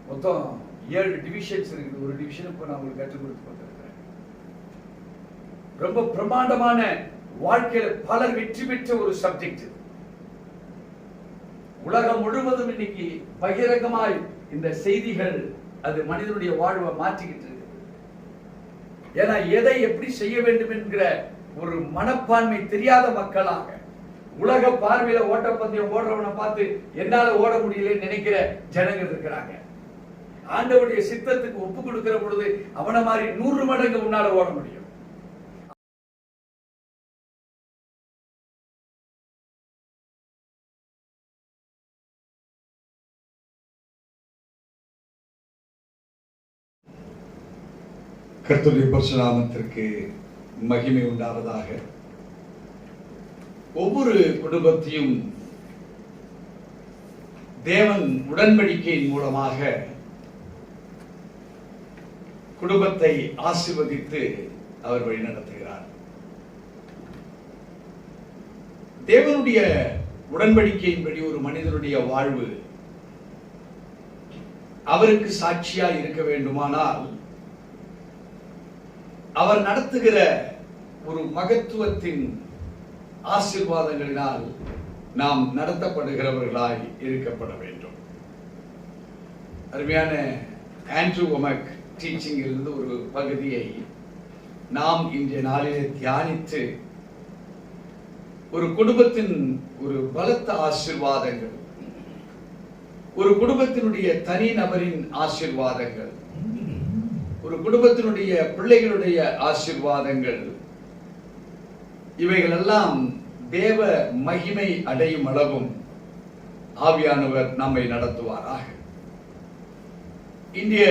மொத்தம் 7 டிவிஷன்ஸ் இருக்குது. ஒரு டிவிஷன் இப்போ நான் உங்களுக்கு கற்றுக் கொடுத்து கொண்டிருக்கிறேன். ரொம்ப பிரமாண்டமான வாழ்க்கையில பலர் வெற்றி பெற்ற ஒரு சப்ஜெக்ட். உலகம் முழுவதும் இன்னைக்கு பகிரங்கமாய் இந்த செய்திகள் அது மனிதனுடைய வாழ்வை மாற்றிக்கிட்டு இருக்கு. ஏன்னா எதை எப்படி செய்ய வேண்டும் என்கிற ஒரு மனப்பான்மை தெரியாத மக்களாக, உலக பார்வையில ஓட்டப்பந்தயம் ஓடுறவனை பார்த்து என்னால ஓட முடியலன்னு நினைக்கிற ஜனங்கள் இருக்கிறாங்க. ஆண்டவருடைய சித்தத்துக்கு ஒப்பு கொடுக்கிற பொழுது அவனை மாதிரி 100 மடங்கு உன்னால ஓட முடியும். கர்த்தருடைய பரிசுத்த நாமத்திற்கு மகிமை உண்டாவதாக. ஒவ்வொரு குடும்பத்தையும் தேவன் உடன்படிக்கையின் மூலமாக குடும்பத்தை ஆசீர்வதித்து அவர் வழி நடத்துகிறார். தேவனுடைய உடன்படிக்கையின்படி ஒரு மனிதனுடைய வாழ்வு அவருக்கு சாட்சியா இருக்க வேண்டுமானால் அவர் நடத்துகிற ஒரு மகத்துவத்தின் ஆசீர்வாதங்களினால் நாம் நடத்தப்படுகிறவர்களாய் இருக்கப்பட வேண்டும். அருமையான ஆண்ட்ரூ ஒமக் டீச்சிங்கிலிருந்து ஒரு பகுதியை நாம் இன்றைய நாளிலே தியானித்து ஒரு குடும்பத்தின் ஒரு பலத்த ஆசீர்வாதங்கள், ஒரு குடும்பத்தினுடைய தனி நபரின் ஆசீர்வாதங்கள், ஒரு குடும்பத்தினுடைய பிள்ளைகளுடைய ஆசீர்வாதங்கள், இவைகளெல்லாம் தேவ மகிமை அடையும் அளவும் ஆவியானவர் நம்மை நடத்துவாராக. இந்திய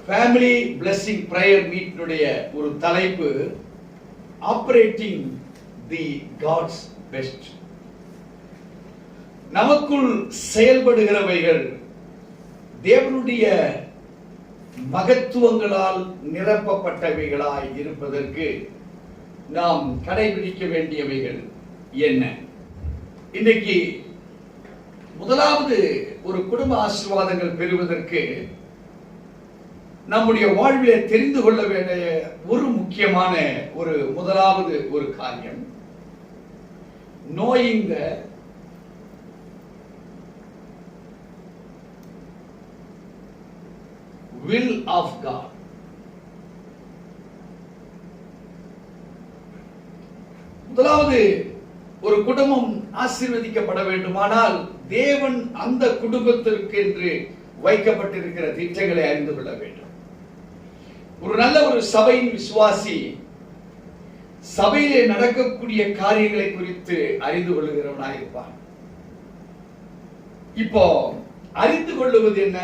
ஃபேமிலி பிளெஸிங் பிரேயர் மீட்டினுடைய ஒரு தலைப்பு ஆபரேட்டிங் தி காட்ஸ் பெஸ்ட். நமக்குள் செயல்படுகிறவைகள் தேவனுடைய மகத்துவங்களால் நிரப்பப்பட்டவைகளாய் இருப்பதற்கு நாம் கடைபிடிக்க வேண்டியவைகள் என்ன? இன்றைக்கு முதலாவது ஒரு குடும்ப ஆசீர்வாதங்கள் பெறுவதற்கு நம்முடைய வாழ்விலே தெரிந்து கொள்ள வேண்டிய ஒரு முக்கியமான ஒரு முதலாவது ஒரு காரியம், knowing the will of God. முதலாவது ஒரு குடும்பம் ஆசீர்வதிக்கப்பட வேண்டுமானால் தேவன் அந்த குடும்பத்திற்கு என்று வைக்கப்பட்டிருக்கிற திட்டங்களை அறிந்து கொள்ள வேண்டும். ஒரு நல்ல ஒரு சபையின் விசுவாசி சபையிலே நடக்கக்கூடிய காரியங்களை குறித்து அறிந்து கொள்ளுகிறவனாயிருப்பான். இப்போ அறிந்து கொள்ளுவது என்ன?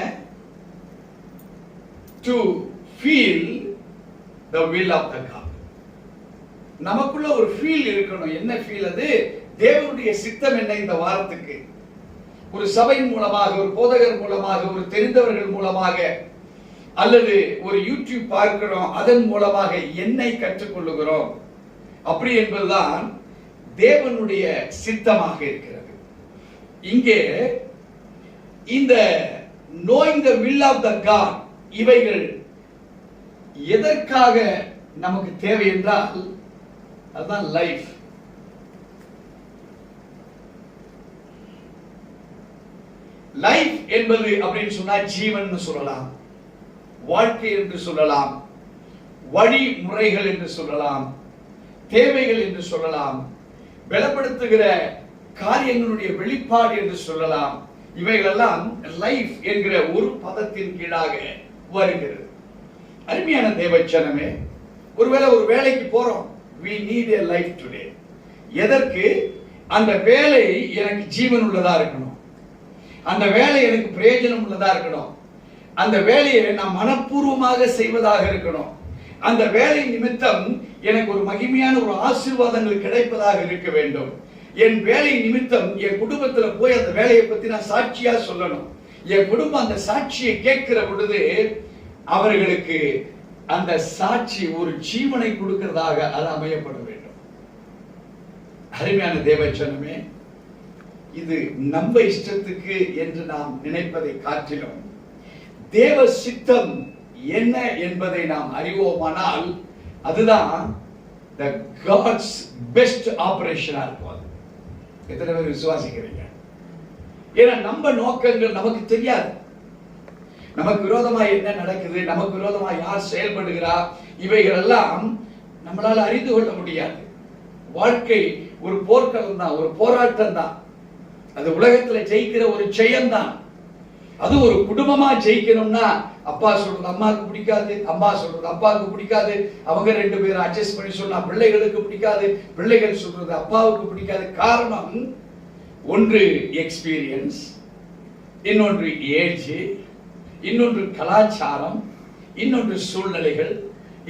To feel the will of the God. நமக்குள்ள ஒரு ஃபீல் இருக்கணும். என்ன ஃபீல் அது? தேவனுடைய சித்தம் என்ன இந்த வாரத்துக்கு? ஒரு சபையின் மூலமாக, ஒரு போதகர் மூலமாக, ஒரு தெரிந்தவர்கள் மூலமாக, அல்லது ஒரு யூடியூப் பார்க்கிறோம், அதன் மூலமாக என்னை கற்றுக்கொள்ளுகிறோம் அப்படி என்பதுதான் தேவனுடைய சித்தமாக இருக்கிறது. இங்கே இந்த knowing the will of the God, இவைகள் எதற்காக நமக்கு தேவை என்றால் அதுதான் லைஃப். லைஃப் என்பது அப்படின்னு சொன்னா ஜீவன் சொல்லலாம், வாழ்க்கை என்று சொல்லலாம், வழிமுறைகள் என்று சொல்லலாம், தேவைகள் என்று சொல்லலாம், பலப்படுத்துகிற காரியங்களுடைய வெளிப்பாடு என்று சொல்லலாம். இவைகளெல்லாம் லைஃப் என்கிற ஒரு பதத்தின் கீழாக வருகிறது. அருமையான தேவச்சனமே, ஒருவேளை ஒரு வேலைக்கு போறோம், we need a life today. எதற்கு? அந்த வேலை எனக்கு ஜீவன் உள்ளதா இருக்கணும், அந்த வேலை எனக்கு பிரயோஜனம் உள்ளதா இருக்கணும், அந்த வேலையை நான் மனப்பூர்வமாக செய்வதாக இருக்கணும், அந்த வேலை நிமித்தம் எனக்கு ஒரு மகிமையான ஒரு ஆசீர்வாதங்கள் கிடைப்பதாக இருக்க வேண்டும். என் வேலை நிமித்தம் என் குடும்பத்துல போய் அந்த வேலையை பத்தி நான் சாட்சியா சொல்லணும். என் குடும்பம் அந்த சாட்சியை கேட்கிற பொழுது அவர்களுக்கு அந்த சாட்சி ஒரு ஜீவனை கொடுக்கிறதாக அது அமையப்பட வேண்டும். அருமையான தேவச்சனமே, இது நம்ம இஷ்டத்துக்கு என்று நாம் நினைப்பதை காட்டிலும் தேவ சித்தம் என்ன என்பதை நாம் அறிவோமானால் அதுதான் the God's best operation இருக்கும். அது எத்தனை பேர் விசுவாசிக்கிறீங்க? ஏன்னா நம்ம நோக்கங்கள் நமக்கு தெரியாது. நமக்கு விரோதமா என்ன நடக்குது, நமக்கு விரோதமா யார் செயல்படுகிறா, இவைகள் எல்லாம் நம்மளால அறிந்து கொள்ள முடியாது. வாழ்க்கை ஒரு போர்க்களம் தான், ஒரு போராட்டம் தான். அது உலகத்துல ஜெயிக்கிற ஒரு ஜெயம் தான். அது ஒரு குடும்பமா ஜெயிக்கணும்னா அப்பா சொல்றது அம்மாவுக்கு பிடிக்காது, அம்மா சொல்றது அப்பாவுக்கு பிடிக்காது, அவங்க ரெண்டு பேரும் அட்ஜஸ்ட் பண்ணி சொன்னா பிள்ளைகளுக்கு பிடிக்காது, பிள்ளைகள் சொல்றது அப்பாவுக்கு பிடிக்காது. காரணம் ஒன்று எக்ஸ்பீரியன்ஸ், இன்னொன்று ஏஜ், இன்னொன்று கலாச்சாரம், இன்னொன்று சூழ்நிலைகள்,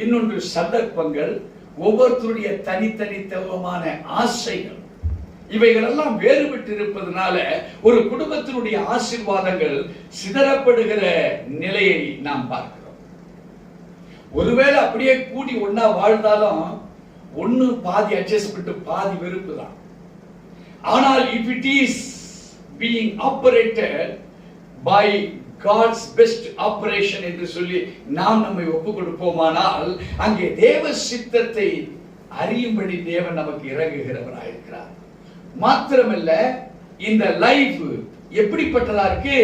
இன்னொன்று சந்தர்ப்பங்கள், ஒவ்வொருத்தருடைய தனித்தனித்துவமான ஆசைகள், இவைகள் எல்லாம் வேறுபட்டு இருப்பதனால ஒரு குடும்பத்தினுடைய ஆசீர்வாதங்கள் சிதறப்படுகிற நிலையை நாம் பார்க்கிறோம். ஒருவேளை அப்படியே கூடி ஒன்னா வாழ்ந்தாலும் ஒன்னு பாதி அட்ஜஸ்ட்மெண்ட், பாதி வெறுப்பு தான். ஆனால் if it is being operated by God's best operation என்று சொல்லி நாம் நம்மை ஒப்பு கொடுப்போமானால் அங்கே தேவ சித்தத்தை அறியும்படி தேவன் நமக்கு இறங்குகிறவராயிருக்கிறார். மாத்திரமல்ல, இந்த லைஃப் எப்படிப்பட்டதா இருக்கு,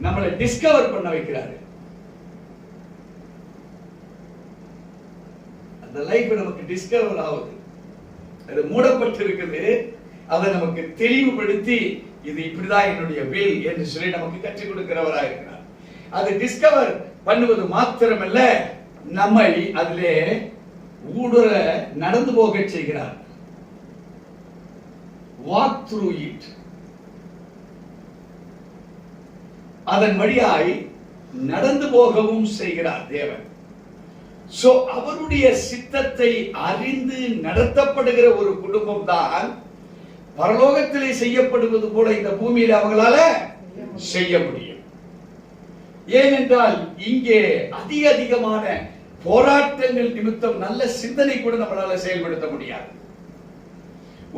நம்மளை டிஸ்கவர் பண்ண வைக்கிறாரு. அந்த லைஃப் நமக்கு டிஸ்கவர் ஆகுது. அது மூடப்பட்டு இருக்குது. அதை நமக்கு தெளிவுபடுத்தி இது இப்படிதான் என்னுடைய வில் என்று சொல்லி நமக்கு கற்றுக் கொடுக்கிறவராக இருக்கிறார். அது டிஸ்கவர் பண்ணுவது மாத்திரமல்ல, நம்மை அதிலே ஊடுற நடந்து போக செய்கிறார். walk through it. அதன் வழியாய் நடந்து போகவும் செய்கிறார் தேவன். சோ அவருடைய சித்தத்தை அறிந்து நடத்தப்படுகிற ஒரு குடும்பம் தான் பரலோகத்திலே செய்யப்படுவது போல இந்த பூமியில் அவங்களால செய்ய முடியும். ஏனென்றால் இங்கே அதிகமான போராட்டங்கள் நிமித்தம் நல்ல சிந்தனை கூட நம்மளால செயல்படுத்த முடியாது.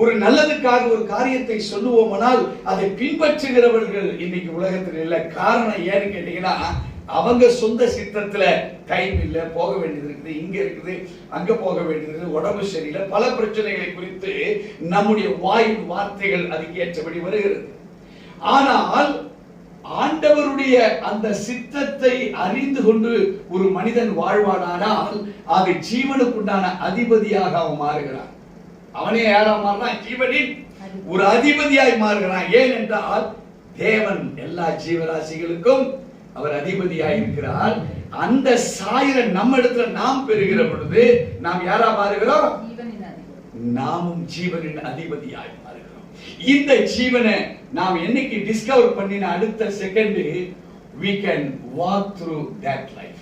ஒரு நல்லதுக்காக ஒரு காரியத்தை சொல்லுவோமானால் அதை பின்பற்றுகிறவர்கள் இன்னைக்கு உலகத்தில் இல்ல. காரணம் ஏன்னு கேட்டீங்கன்னா, அவங்க சொந்த சித்தத்துல டைம் இல்ல, போக வேண்டியது இருக்குது, இங்க இருக்குது, அங்க போக வேண்டியது, உடம்பு சரியில்லை, பல பிரச்சனைகளை குறித்து நம்முடைய வாயின் வார்த்தைகள் அதுக்கு ஏற்றபடி வருகிறது. ஆனால் ஆண்டவருடைய அந்த சித்தத்தை அறிந்து கொண்டு ஒரு மனிதன் வாழ்வானால் அது ஜீவனுக்குண்டான அதிபதியாக அவன் மாறுகிறான். அவனே யாரா மாறினான்? ஜீவனின் ஒரு அதிபதியாய் மாறுகிறான். ஏனென்றால் தேவன் எல்லா ஜீவராசிகளுக்கும் அவர் அதிபதியாய் இருக்கிறார். அந்த சாயல நம்ம இடத்துல நாம் பெறுகிற பொழுது நாம் யாரா மாறுகிறோம்? நாமும் ஜீவனின் அதிபதியாய் மாறுகிறோம். இந்த ஜீவனை நாம் என்னைக்கு டிஸ்கவர் பண்ணின அடுத்த second we can walk through that life.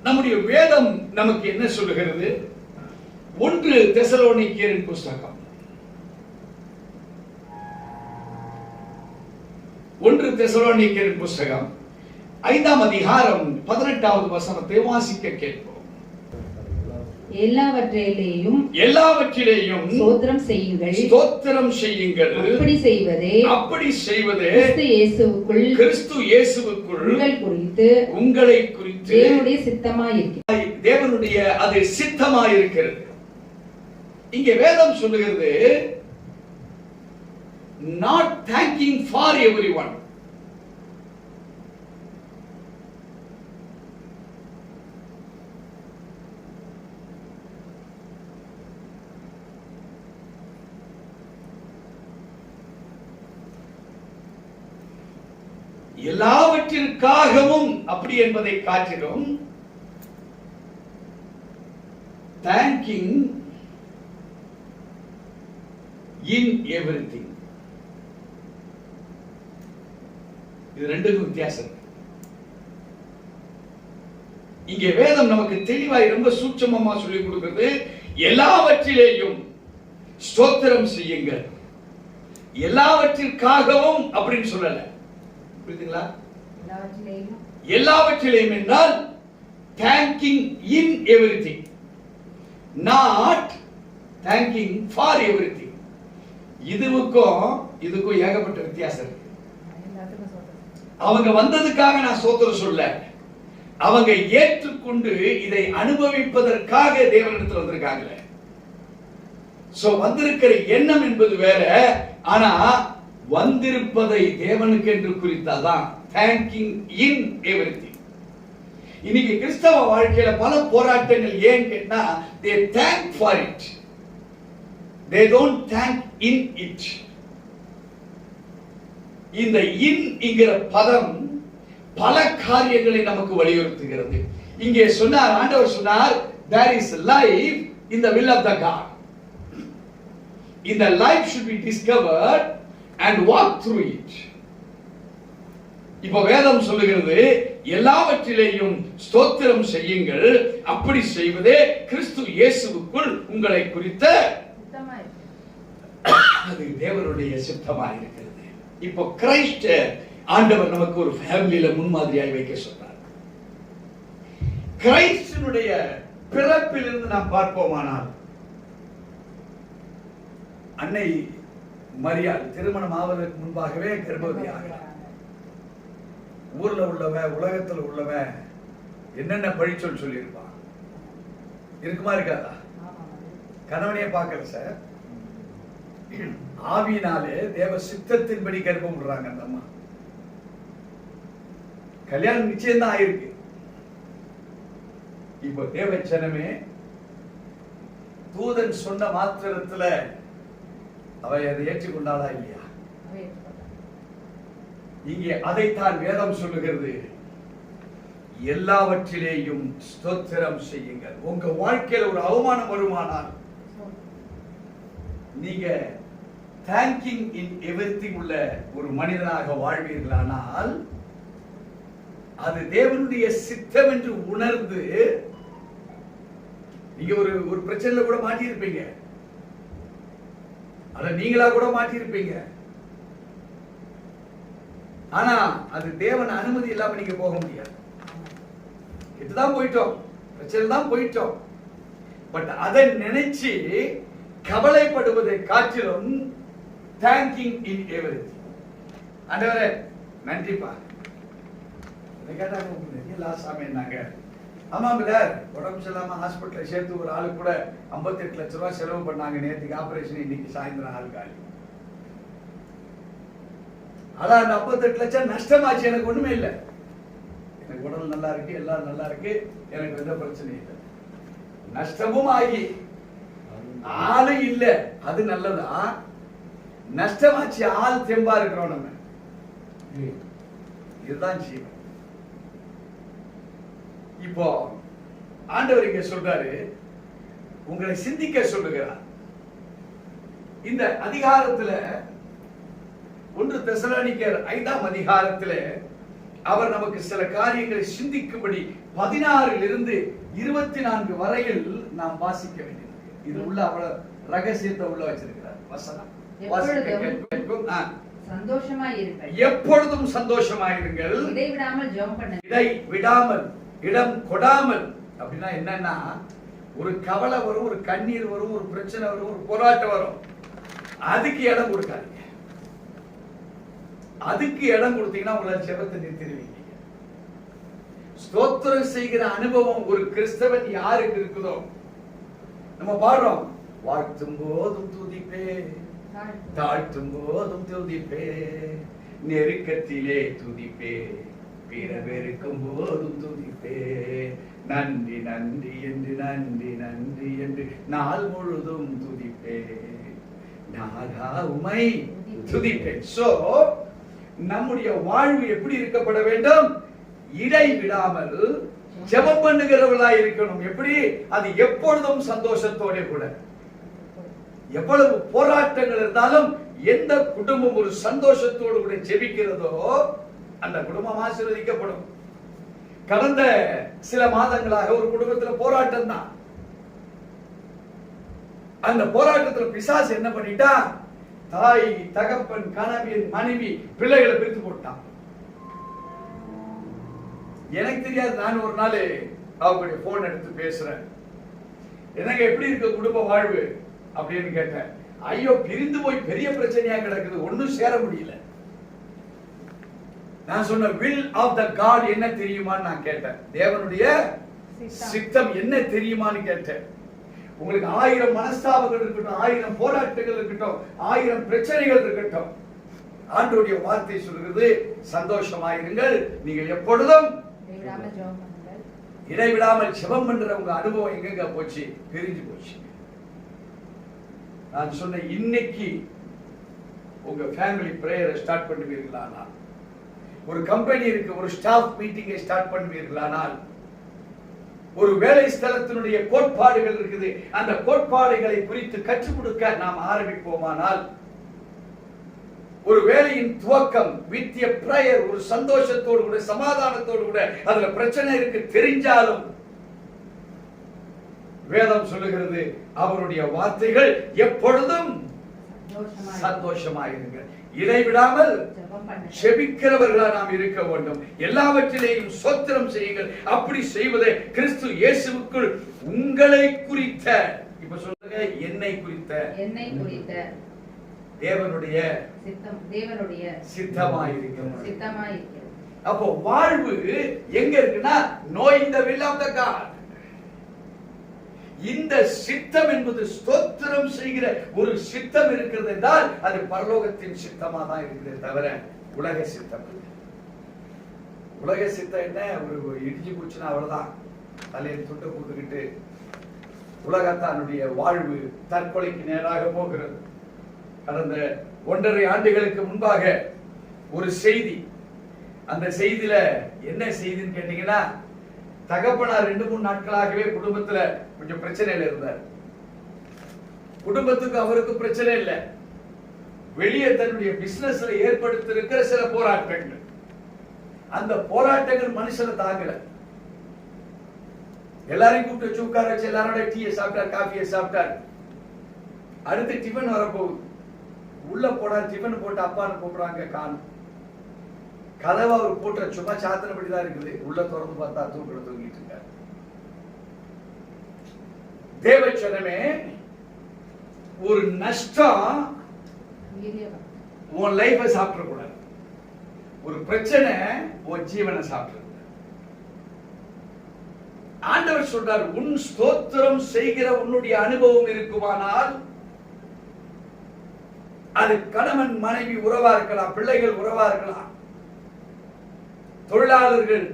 நம்முடைய வேதம் நமக்கு என்ன சொல்லுகிறது? 1 தெசலோனிக்கேயரின் புஸ்தகம் 1 தெசலோனிக்கேயரின் புஸ்தகம் 5ஆம் அதிகாரம் 18வது வசனத்தை வாசிக்க கேட்போம். எல்லாவற்றிலேயும் ஸ்தோத்திரம் செய்யுங்கள். அப்படி செய்வதே கிறிஸ்து இயேசுவுக்குள் உங்களை குறித்து தேவனுடைய அது சித்தமாயிருக்கிறது. இங்கே வேதம் சொல்லுகிறது, not thanking for everyone. எல்லாவற்றிற்காகவும் அப்படி என்பதை காட்டிலும் thanking in everything. இது ரெண்டுக்கும் வித்தியாசம். இங்கே வேதம் நமக்கு தெளிவாய் ரொம்ப சூட்சமமா சொல்லிக் கொடுக்கிறது. எல்லாவற்றிலேயும் ஸ்தோத்திரம் செய்யுங்கள். எல்லாவற்றிற்காகவும் அப்படின்னு சொல்லல. புரியுதுங்களா? எல்லாவற்றிலேயும் என்றால் thanking in everything, not thanking for everything. இதுக்கும் ஏகப்பட்ட வித்தியாசம் இருக்கு. அவங்க வந்ததுக்காக நான் ஸ்தோத்திரம் சொல்ல, அவங்க ஏற்றுக்கொண்டு இதை அனுபவிப்பதற்காக தேவனிடத்தில் வந்திருக்காங்களே. சோ வந்திருக்கிற எண்ணம் என்பது வேற, ஆனா வந்திருப்பதை தேவனுக்கு என்று குறித்தாதான் தேங்கிங் இன் எவரிதிங். இன்னைக்கு கிறிஸ்தவ வாழ்க்கையில பல போராட்டங்கள் ஏன் கேட்டா, they thank for it, they don't thank in it. இந்த இன் என்கிற பதம் பல காரியங்களை நமக்கு வலியுறுத்துகிறது. இங்கே சொன்னார், ஆண்டவர் சொன்னார், there is life in the will of the God. இந்த life should be discovered and walk through it. இப்போ வேதம் சொல்லுகிறது, எல்லாவற்றிலேயும் ஸ்தோத்திரம் செய்யுங்கள், அப்படி செய்வதே கிறிஸ்து இயேசுவுக்குள் உங்களை குறித்த அது தேவனுடைய சித்தமாக இருக்கிறது. இப்போ கிறிஸ்ட் ஆண்டவர் நமக்கு ஒரு ஃபேமிலியில முன்மாதிரியாய் வைக்க சொன்னார். கிறிஸ்துனுடைய பிறப்பிலிருந்து நாம் பார்ப்போமானால், அன்னை மரியாள் திருமணம் ஆவதற்கு முன்பாகவே கர்ப்பவதியாக, ஊர்ல உள்ளவ உலகத்துல உள்ளவ என்னென்ன பழிச்சொல் சொல்லியிருப்பான். இருக்குமா இருக்காதா? கணவனையே பார்க்கல சார், ஆவியினாலே தேவ சித்தத்தின்படி கர்ப்பம் விடுறாங்க அந்த அம்மா. கல்யாணம் நிச்சயம் தான் ஆயிருக்கு. இப்போ தேவச்சனமே தூதன் சொன்ன மாத்திரத்துல அவை அதை ஏற்றுக்கொண்டாளா இல்லையா? இங்கே அதைத்தான் வேதம் சொல்லுகிறது, எல்லாவற்றிலேயும் ஸ்தோத்திரம் செய்யுங்கள். உங்க வாழ்க்கையில ஒரு அவமானம் வருமானால், நீங்க தேங்கிங் இன் எவரிதிங் உள்ள ஒரு மனிதனாக வாழ்வீர்களானால், அது தேவனுடைய சித்தம் என்று உணர்ந்து, நீங்க ஒரு பிரச்சனையில கூட மாட்டி இருப்பீங்க, அத நீங்களா கூட மாட்டி இருப்பீங்க. ஆனா அது தேவன் அனுமதி இல்லாம நீங்க போக முடியாது. இதுதான் போயிட்டோம், பிரச்சனை தான் போயிட்டோம். பட் அதை நினைச்சு கவலைப்படுவதை காட்டிலும் தேங்கிங் இன் எவரிதிங். ஆண்டவரே நன்றிப்பா. சாமி என்னாங்க, ஆமா பிரதர், உடம்பு சரியில்லாம ஹாஸ்பிட்டல் சேர்த்து ஒரு ஆளு கூட 58 லட்சம் ரூபாய் செலவு பண்ணாங்க நேற்றுக்கு ஆபரேஷன், இன்னைக்கு சாயந்தரம் ஆள் காலி. அதான் அந்த 58 லட்சம் நஷ்டமாச்சு. எனக்கு ஒண்ணுமே இல்லை, எனக்கு உடல் நல்லா இருக்கு, எல்லாம் நல்லா இருக்கு, எனக்கு எந்த பிரச்சனையும் இல்லை. நஷ்டமும் ஆகி ஆளு இல்ல, அது நல்லதா? நஷ்டமாச்சு, ஆள் தெம்பா இருக்கிறோம் நம்ம. இதுதான் ஜீவன். இப்போ ஆண்டவர் இங்க சொல்றாரு, உங்களை சிந்திக்க சொல்லுகிறார். இந்த அதிகாரத்துல 1 தெசலோனிக்கர் 5ஆம் அதிகாரத்திலே அவர் நமக்கு சில காரியங்களை சிந்திக்கும்படி 16 24 வரையில் நாம் வாசிக்க வேண்டியது. இது உள்ள அவ்வளவு ரகசியத்தை உள்ள வச்சிருக்கிறார் வசனம். எப்பொழுதும் சந்தோஷமாயிருங்கள், இதை விடாமல் இடம் கொடாமல். அப்படின்னா என்னன்னா, ஒரு கவலை வரும், ஒரு கண்ணீர் வரும், ஒரு பிரச்சனை வரும், ஒரு போராட்டம் வரும், அதுக்கு இடம் கொடுக்காதீங்க. அதுக்கு இடம் கொடுத்தீங்கன்னா உங்களால் ஜெபத்தை நிறுத்திடுவீங்க. ஸ்தோத்திரம் செய்கிற அனுபவம் ஒரு கிறிஸ்தவன் யாருக்கு இருக்குதோ, நம்ம பாடுறோம், வாழ்த்தும் போதும் துதிப்பே, தாழ்த்தும் போதும் துதிப்பே, நெருக்கத்திலே துதிப்பே, பிறவெருக்கும் போதும் துதிப்பே, நன்றி நன்றி என்று நன்றி நன்றி என்று நாள் முழுதும் துதிப்பே, நாதா உமை துதிப்பே. சோ நம்முடைய வாழ்வு எப்படி இருக்கப்பட வேண்டும்? இடை விடாமல் ஜெபம் பண்ணுகிறவர்களாய் இருக்கணும். எப்படி? அது எப்பொழுதும் சந்தோஷத்தோட கூட. எவ்வளவு போராட்டங்கள் இருந்தாலும் எந்த குடும்பம் ஒரு சந்தோஷத்தோடு கூட ஜெபிக்கிறதோ அந்த குடும்பம் ஆசீர்வதிக்கப்படும். கடந்த சில மாதங்களாக ஒரு குடும்பத்தில் போராட்டம் தான். அந்த போராட்டத்தில் பிசாசு என்ன பண்ணிட்டா, தாய், தகப்பன், கணவன், மனைவி, பிள்ளைகளை பிரித்து போட்டான். எனக்கு தெரியாது. நான் ஒரு நாள் அவங்களுடைய போன் எடுத்து பேசுறேன், எனக்கு எப்படி இருக்க குடும்ப வாழ்வு அப்படின்னு கேட்டேன். ஐயோ, பிரிந்து போய் பெரிய பிரச்சனையா கிடக்குது, ஒன்னும் சேர முடியல. நான் சொன்ன வில் ஆஃப் த காட் என்ன தெரியுமான்னு நான் கேட்டேன். தேவனுடைய சித்தம் என்ன தெரியுமான்னு கேட்டேன். உங்களுக்கு 1000 மனஸ்தாபங்கள் இருக்கட்டும், 1000 போராட்டங்கள் இருக்கட்டும், 1000 பிரச்சனைகள் இருக்கட்டும், ஆண்டவருடைய வார்த்தை சொல்கிறது சந்தோஷமாயிருங்கள், நீங்கள் எப்பொழுதும் இடைவிடாமல் ஜெபம் பண்ற உங்க அனுபவம் எங்க போச்சு? பிரிஞ்சு போச்சு. நான் சொன்ன இன்னைக்கு உங்க ஃபேமிலி பிரேயரை ஸ்டார்ட் பண்ணுவீர்களானால், ஒரு கம்பெனி இருக்கு, ஒரு ஸ்டாஃப் மீட்டிங்கை ஸ்டார்ட் பண்ணுவீர்களானால், ஒரு வேலை ஸ்தலத்தினுடைய கோட்பாடுகள் இருக்குது, அந்த கோட்பாடுகளை குறித்து கற்றுக் கொடுக்க நாம் ஆரம்பிப்போமானால், ஒரு வேலையின் துவக்கம் வித் எ பிரேயர், ஒரு சந்தோஷத்தோடு கூட சமாதானத்தோடு கூட, அதுல பிரச்சனை இருக்கு தெரிஞ்சாலும் வேதம் சொல்லுகிறது அவருடைய வார்த்தைகள் எப்பொழுதும் சந்தோஷமாயிருங்கள், இடைவிடாமல் செபிக்கிறவர்களா நாம் இருக்க வேண்டும், எல்லாவற்றிலேயும் ஸ்தோத்திரம் செய்யுங்கள். அப்படி செய்வதே கிறிஸ்து இயேசுவுக்குள் உங்களை குறித்த, இப்ப சொல்லுங்க, என்னை குறித்த தேவனுடைய சித்தமாயிருக்கிறது. அப்போ வாழ்வு எங்க இருக்குன்னா, knowing the will of the God. இந்த சித்தம் என்பது ஸ்தோத்திரம் செய்கிற ஒரு சித்தம் இருக்கிறது என்றால் அது பரலோகத்தின் சித்தமா தான் இருக்கிறது, தவிர உலக சித்தம். உலக சித்தம் என்ன? ஒரு இடிஞ்சு போச்சுன்னா அவ்வளவுதான், தலையில் துண்டை போட்டுக்கிட்டு உலகத்தானுடைய வாழ்வு தற்கொலைக்கு நேராக போகிறது. கடந்த 1.5 ஆண்டுகளுக்கு முன்பாக ஒரு செய்தி, அந்த செய்தியில என்ன செய்தின்னு கேட்டீங்கன்னா, தகப்பனார் 2-3 நாட்களாகவே குடும்பத்துல கொஞ்சம் பிரச்சனையில இருந்தார். குடும்பத்துக்கு அவருக்கு பிரச்சனை இல்லை, வெளியே தன்னுடைய பிசினஸ்ல ஏற்படுத்தியிருக்கிற சில போராட்டங்கள், அந்த போராட்டங்கள் மனுஷனை தாங்கல. எல்லாரையும் கூப்பிட்டு வச்சு உட்கார வச்சு எல்லாரோட டீயை சாப்பிட்டார், காஃபியை சாப்பிட்டார். அடுத்து டிஃபன் வரப்போகுது, உள்ள போனா டிஃபன் போட்டு அப்பான்னு கூப்பிடுறாங்க, காணும். கதவை அவர் போட்ட சும்மா சாத்திரப்படிதான் இருக்குது, உள்ள திறந்து பார்த்தா தூங்கிட்டு இருக்காரு. தேவச்சனமே, ஒரு நஷ்டம் உன் லைஃப சாப்பிட கூடாது, ஒரு பிரச்சனை உன் ஜீவனை சாப்பிட. ஆண்டவர் சொல்றார், உன் ஸ்தோத்திரம் செய்கிற உன்னுடைய அனுபவம் இருக்குமானால், அது கணவன் மனைவி உறவா இருக்கலாம், பிள்ளைகள் உறவா இருக்கலாம், தொழிலாளர்கள்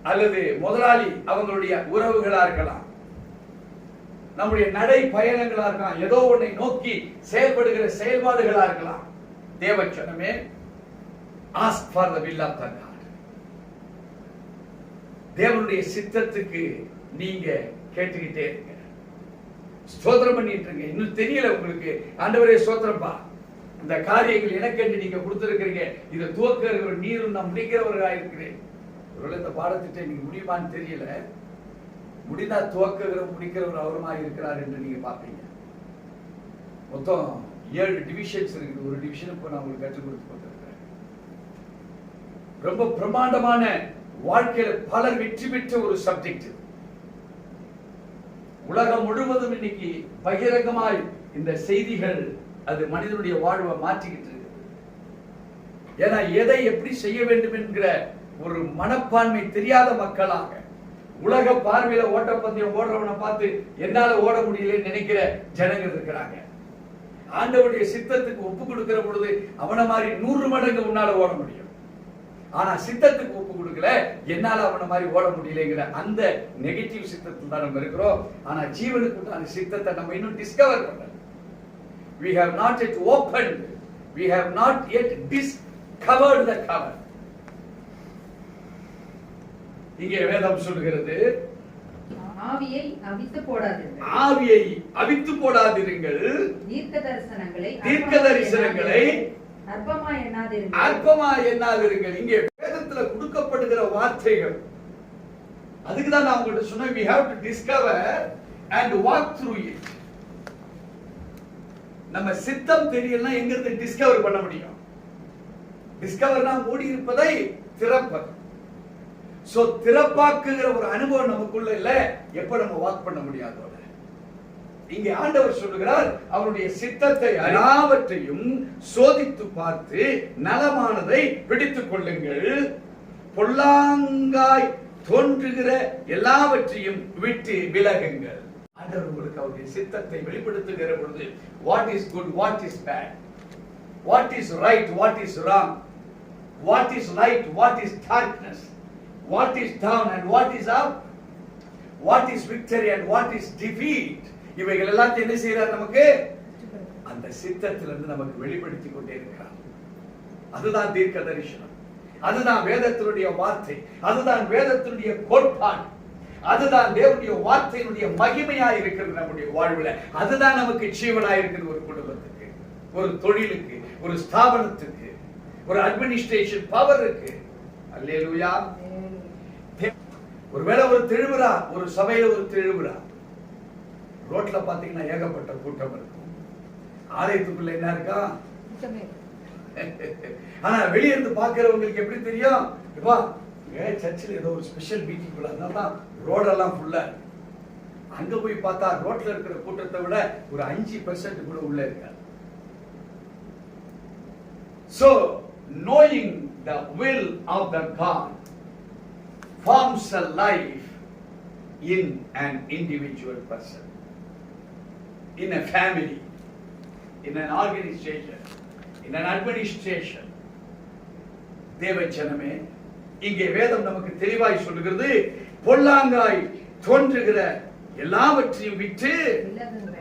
அல்லது முதலாளி அவங்களுடைய உறவுகளா இருக்கலாம், நம்முடைய நடை பயணங்களா இருக்கலாம், ஏதோ ஒன்றை நோக்கி செயல்படுகிற செயல்பாடுகளா இருக்கலாம். தேவச்சனமே, ask for the will of the God. தேவனுடைய சித்தத்துக்கு நீங்க கேட்டுக்கிட்டே இருங்க, ஸ்தோத்திரம் பண்ணிட்டு இருங்க. இன்னும் தெரியல உங்களுக்கு, ஆண்டவரே ஸ்தோத்திரம்பா, இந்த காரியங்கள் எனக்கு நீங்க கொடுத்திருக்கிறீங்க, இதை துவக்கிற நீரும் நான் முடிக்கிறவர்களாக இருக்கிறேன். ஒருவேளை இந்த பாடத்திட்ட நீங்க முடியுமான்னு தெரியல, முடிந்தா துவக்குகிற முடிக்கிறவர் அவருமாக இருக்கிறார் என்று நீங்க பாப்பீங்க. மொத்தம் 7 டிவிஷன்ஸ் இருக்குது, ஒரு டிவிஷன் இப்போ நான் உங்களுக்கு கற்றுக் கொடுத்து கொண்டிருக்கிறேன். ரொம்ப பிரமாண்டமான வாழ்க்கையில பலர் வெற்றி பெற்ற ஒரு சப்ஜெக்ட். உலகம் முழுவதும் இன்னைக்கு பகிரங்கமாய் இந்த செய்திகள் அது மனிதனுடைய வாழ்வை மாற்றிக்கிட்டு இருக்கு. ஏன்னா எதை எப்படி செய்ய வேண்டும் என்கிற ஒரு மனப்பான்மை தெரியாத மக்களாக, உலக பார்வையில ஓட்டப்பந்தயம் ஓடுறவனை பார்த்து என்னால ஓட முடியலன்னு நினைக்கிற ஜனங்கள் இருக்கிறாங்க. ஆண்டவருடைய சித்தத்துக்கு ஒப்பு கொடுக்கிற பொழுது அவனை மாதிரி 100 மடங்கு உன்னால ஓட முடியும். ஆனா சித்தத்துக்கு ஒப்பு கொடுக்கல, என்னால அவனை மாதிரி ஓட முடியலங்கிற அந்த நெகட்டிவ் சித்தத்தில் தான் நம்ம இருக்கிறோம். ஆனா ஜீவனுக்கு அந்த சித்தத்தை நம்ம இன்னும் டிஸ்கவர் பண்ணல. We have not yet opened, we have not yet discovered the cover. இங்கே வேதம் சொல்கிறது, ஆவியை அவித்து போடாதீர்கள், ஆவியை அவித்து போடாதீர்கள், தீர்க்க தரிசனங்களை அற்பமா எண்ணாதிருங்கள். இங்கே வேதத்துல கொடுக்கப்படுகிற வார்த்தைகள், அதுக்கு தான் நான் உங்கள்கிட்ட சொன்னேன், we have to discover and walk through it. நம்ம சித்தம் தெரியலனா எங்க இருந்து டிஸ்கவர் பண்ண முடியும்? டிஸ்கவர்னா மூடி இருப்பதை திறப்பது. சோ திறப்பாக்குகிற ஒரு அனுபவம் நமக்குள்ள இல்ல, எப்ப நம்ம வாக் பண்ண முடியாதோட இங்கே ஆண்டவர் சொல்லுகிறார், அவருடைய சித்தத்தை எல்லாவற்றையும் சோதித்து பார்த்து நலமானதை பிடித்துக் கொள்ளுங்கள், பொல்லாங்காய் தோன்றுகிற எல்லாவற்றையும் விட்டு விலகுங்கள். ஆண்டவர் உங்களுக்கு அவருடைய சித்தத்தை வெளிப்படுத்துகிற பொழுது, what is good, what is bad, what is right, what is wrong, what is light, what is darkness, what is down and what is up, what is victory and what is defeat, இவைகள் எல்லாத்தையும் என்ன செய்யறார்? நமக்கு அந்த சித்தத்திலிருந்து நமக்கு வெளிப்படுத்திக் கொண்டே இருக்கிறார். அதுதான் தீர்க்க தரிசனம், அதுதான் வேதத்தினுடைய வார்த்தை, அதுதான் வேதத்தினுடைய கோட்பாடு, அதுதான் தேவனுடைய வார்த்தையினுடைய மகிமையா இருக்கிறது நம்முடைய வாழ்வுல. அதுதான் நமக்கு ஜீவனா இருக்குது. ஒரு குடும்பத்துக்கு, ஒரு தொழிலுக்கு, ஒரு ஸ்தாபனத்துக்கு, ஒரு அட்மினிஸ்ட்ரேஷன் பவருக்கு. அல்லேலூயா. ஒருவேளை ஒரு திருவிழா, ஒரு சபையில ஒரு திருவிழா, ரோட்ல பாத்தீங்கன்னா ஏகப்பட்ட கூட்டம் இருக்கும். ஆலயத்துக்குள்ள என்ன இருக்கா? ஆனா வெளியே இருந்து பாக்குறவங்களுக்கு எப்படி தெரியும்? சர்ச்சில் ஏதோ ஒரு ஸ்பெஷல் மீட்டிங் தான் ரோடெல்லாம் ஃபுல்லா. அங்க போய் பார்த்தா ரோட்ல இருக்கிற கூட்டத்தை விட ஒரு 5% கூட உள்ள இருக்காது. So knowing the will of the God forms a life in an individual person, in a family, in an organization, in an administration. தேவஜனமே, இங்கே வேதம் நமக்கு தெளிவாய் சொல்லுகிறது, பொல்லாங்காய் தோன்றுகிற எல்லாவற்றையும் விட்டு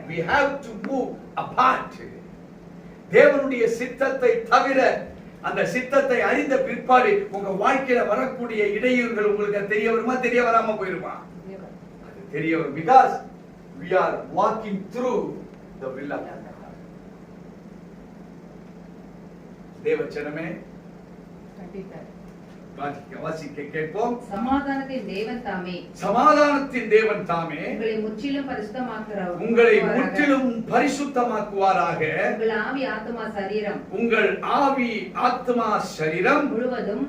we have to move apart. தேவனுடைய சித்தத்தை தவிர, அந்த சித்தத்தை அறிந்த பிற்பாடு உங்க வாழ்க்கையில வரக்கூடிய இடையூறுகள் உங்களுக்கு தெரிய வருமா, தெரிய வராம போயிருமா? அது தெரிய வரும். because we are walking through the will of God. தேவஜனமே, வாசிக்க கேட்போம். சமாதானத்தின் தேவன் தாமே, சமாதானத்தின் தேவன் தாமே உங்களை முற்றிலும் பரிசுத்தமாக்குவாராக, உங்களை முற்றிலும் பரிசுத்தமாக்குவாராக. உங்கள் ஆவி ஆத்துமா சரீரம், உங்கள் ஆவி ஆத்மா சரீரம் முழுவதும்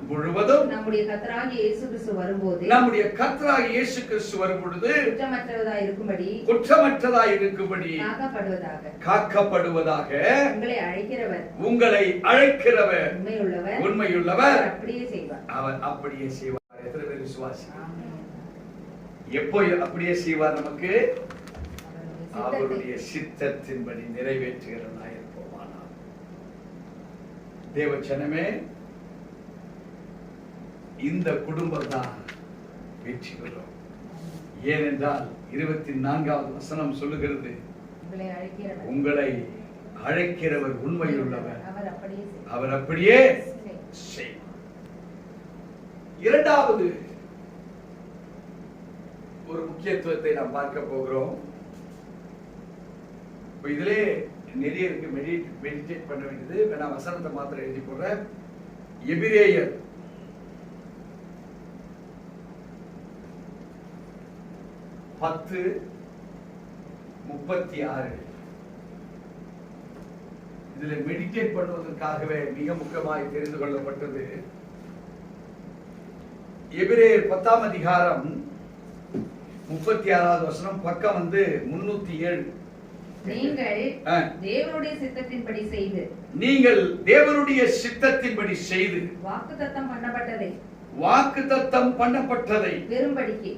நம்முடைய கர்த்தராகிய இயேசு கிறிஸ்து வரும்போது, நம்முடைய கர்த்தராகிய இயேசு கிறிஸ்து வரும்பொழுது குற்றமற்றதாய் இருக்கும்படி காக்கப்படுவதாக. உங்களை அழைக்கிறவர் உண்மையுள்ளவர், அப்படியே செய்வார். அவர் அப்படியே செய்வார். எத்தனை பேர் விசுவாசி? எப்போ அப்படியே செய்வார்? நமக்கு அவருடைய சித்தத்தின்படி நிறைவேற்றுகிறவனாய் இருப்போமானால். தேவஜனமே, இந்த குடும்பம் தான் வெற்றி பெறும். ஏனென்றால் 24வது வசனம் சொல்லுகிறது, உங்களை அழைக்கிறவர் உண்மையுள்ளவர், அவர் அப்படியே செய்வார். இரண்டாவது ஒரு முக்கியத்துவத்தை நாம் பார்க்க போகிறோம். இதிலே நிறைய இருக்கு, மெடிடேட் பண்ண வேண்டியது. நான் வசனத்தை மாத்திரம் எழுதி போடுறேன். எபிரேயர் 10:36. இதுல மெடிடேட் பண்ணுவதற்காகவே மிக முக்கியமாக தெரிந்து கொள்ளப்பட்டது. எபிரேயர் 10ஆம் அதிகாரம் 36வது வசனம், பக்கம் 307. தேவனுடைய சித்தத்தின்படி செய்து, நீங்கள் தேவனுடைய சித்தத்தின்படி செய்து வாக்குத்தத்தம் பண்ணப்பட்டதை பெரும்படிக்கு